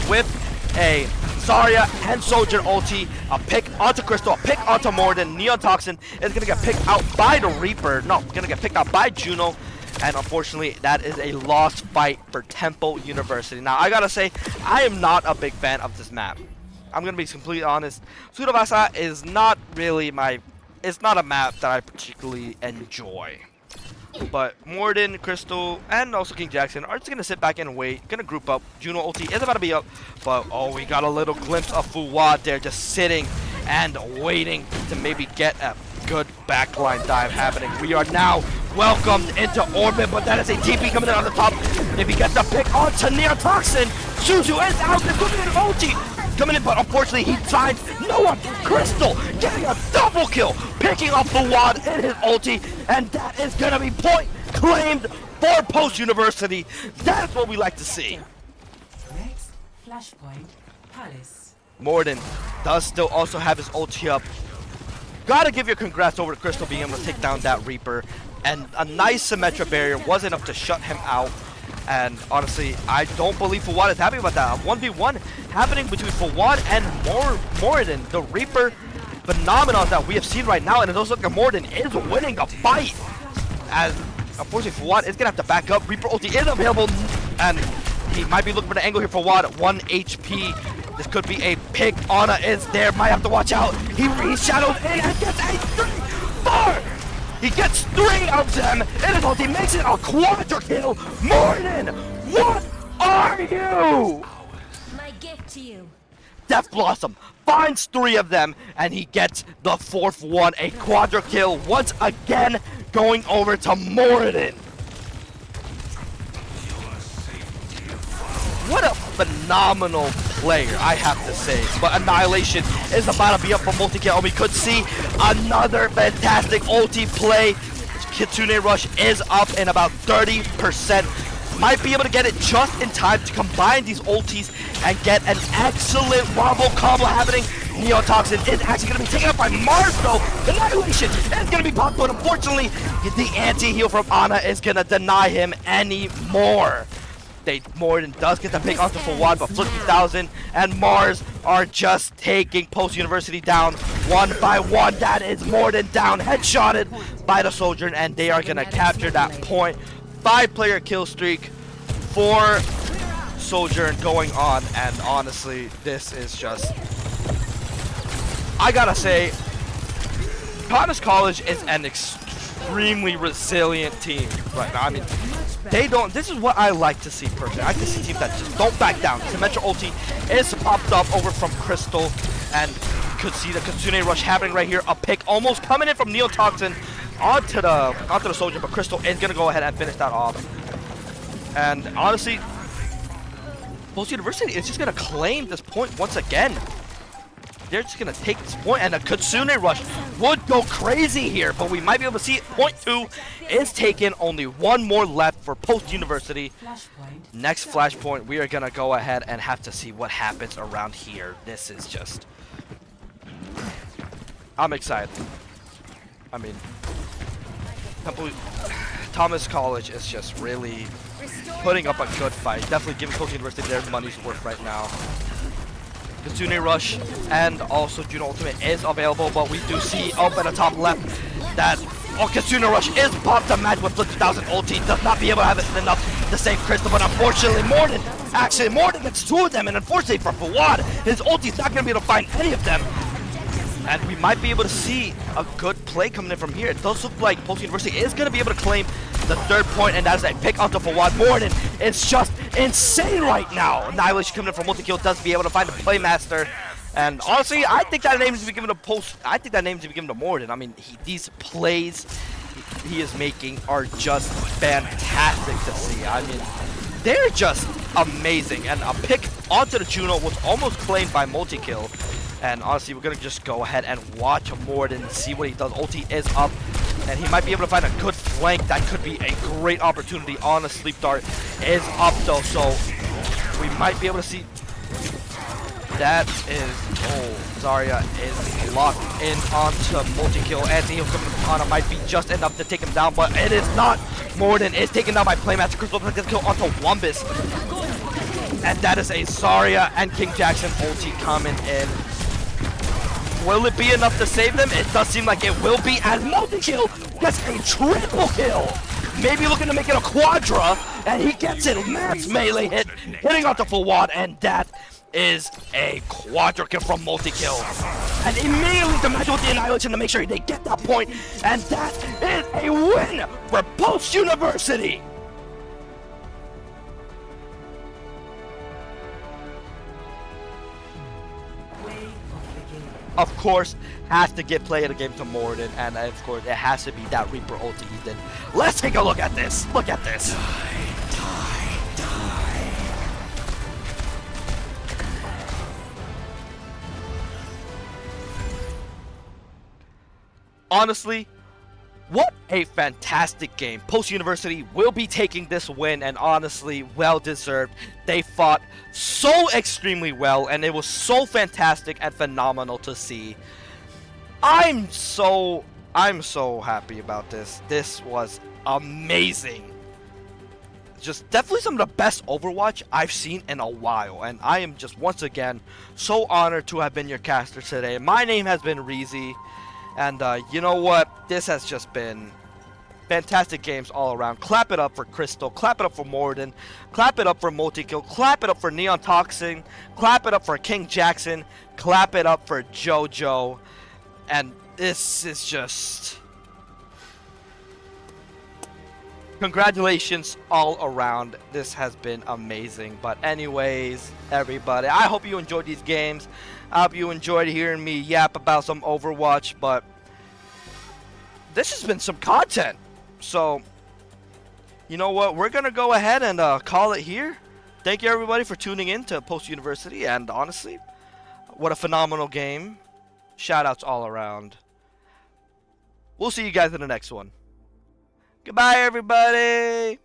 with a Zarya and Soldier ulti. A pick onto Krystal, a pick onto Moridin. NeonToxin is gonna get picked out by the Reaper. No, gonna get picked out by Juno. And unfortunately, that is a lost fight for Temple University. Now, I gotta say, I am not a big fan of this map. I'm gonna be completely honest. Tsudawasa is not really it's not a map that I particularly enjoy. But Moridin, Krystal, and also KingJackson are just gonna sit back and wait. Gonna group up. Juno ulti is about to be up, but oh, we got a little glimpse of Fuad there, just sitting and waiting to maybe get a good backline dive happening. We are now welcomed into orbit, but that is a TP coming in on the top. If he gets the pick onto NeonToxin, Jojo is out. They're coming in ulti. Coming in, but unfortunately he finds no one. Krystal getting a double kill, picking up Fuad in his ulti, and that is gonna be point claimed for Post University. That's what we like to see. Next flashpoint, Palace. Moridin does still also have his ulti up. Gotta give your congrats over to Krystal being able to take down that Reaper, and a nice Symmetra barrier was enough to shut him out. And honestly, I don't believe Fuad is happy about that. A 1v1 happening between Fuad and Moridin, the Reaper phenomenon that we have seen right now, and it does look like Moridin is winning the fight. As unfortunately Fuad is gonna have to back up. Reaper ulti is available, and he might be looking for the angle here for Fuad at 1 HP. This could be a pick. Ana is there, might have to watch out. He re-shadows in and gets a 3-4! He gets 3 of them in his ulti, makes it a quadra kill. Moridin, what are you? My gift to you. Death Blossom finds 3 of them, and he gets the 4th one, a quadra kill once again, going over to Moridin. What a phenomenal player, I have to say. But Annihilation is about to be up for MultiKel, and we could see another fantastic ulti play. Kitsune Rush is up in about 30%. Might be able to get it just in time to combine these ultis and get an excellent wobble combo happening. NeonToxin is actually going to be taken up by Mars, though. Annihilation is going to be popped, but unfortunately, the anti-heal from Ana is going to deny him any more. Moridin does get the pick onto Fuad, but Flippy1000 and Mars are just taking Post University down one by one. That is Moridin down, headshotted by the Soldier, and they are going to capture that point. 5-player kill streak for Soldier going on, and honestly, this is just... I gotta say, Thomas College is an extremely resilient team right now. I mean, they don't. This is what I like to see personally. I like to see teams that just don't back down. Symmetra ulti is popped up over from Krystal, and you could see the Kitsune Rush happening right here. A pick almost coming in from NeonToxin onto the Soldier, but Krystal is gonna go ahead and finish that off. And honestly, Post University is just gonna claim this point once again. They're just gonna take this point, and a Kitsune Rush would go crazy here, but we might be able to see it. Point 2 is taken. Only 1 more left for Post University. Next flashpoint, we are gonna go ahead and have to see what happens around here. This is just... I'm excited. I mean, Thomas College is just really putting up a good fight. Definitely giving Post University their money's worth right now. Kitsune Rush and also Juno Ultimate is available, but we do see up at the top left that Orchestra Rush is popped to match with Flip 2000 ulti. Does not be able to have it enough to save Krystal, but unfortunately Moridin gets 2 of them, and unfortunately for Fawad, his ulti's not going to be able to find any of them. And we might be able to see a good play coming in from here. It does look like Post University is going to be able to claim the 3rd point, and as a pick onto Fawad. Moridin, it's just insane right now. Annihilation coming in from MultiKel does be able to find a playmaster. And honestly, I think that name needs to be given to Moridin. I mean, these plays he is making are just fantastic to see. I mean, they're just amazing. And a pick onto the Juno was almost claimed by MultiKel. And honestly, we're gonna just go ahead and watch Moridin and see what he does. Ulti is up, and he might be able to find a good flank. That could be a great opportunity. On a sleep dart is up though, so we might be able to see. That is, Zarya is locked in onto MultiKel. Anthony coming on might be just enough to take him down, but it is not. Moridin is taken down by Playmaster. Krystal gets kill onto Wumbus. And that is a Zarya and KingJackson ulti coming in. Will it be enough to save them? It does seem like it will be, as MultiKel gets a triple kill. Maybe looking to make it a quadra, and he gets it. Max melee hit, hitting onto Fawad, and that is a quadra kill from MultiKel. And immediately to match with the Annihilation to make sure they get that point, and that is a win for Post University. Of course, has to get play of the game to Moridin, and of course, it has to be that Reaper ulti he did. Let's take a look at this. Look at this. Honestly, what a fantastic game. Post University will be taking this win, and honestly, well deserved. They fought so extremely well, and it was so fantastic and phenomenal to see. I'm so happy about this. This was amazing. Just definitely some of the best Overwatch I've seen in a while, and I am just once again so honored to have been your caster today. My name has been ReZee. And you know what? This has just been fantastic games all around. Clap it up for Krystal. Clap it up for Moridin. Clap it up for MultiKel. Clap it up for NeonToxin. Clap it up for KingJackson. Clap it up for Jojo. And this is just... congratulations all around. This has been amazing. But anyways, everybody, I hope you enjoyed these games. I hope you enjoyed hearing me yap about some Overwatch, but this has been some content. So, you know what? We're going to go ahead and call it here. Thank you, everybody, for tuning in to Post University. And honestly, what a phenomenal game. Shoutouts all around. We'll see you guys in the next one. Goodbye, everybody.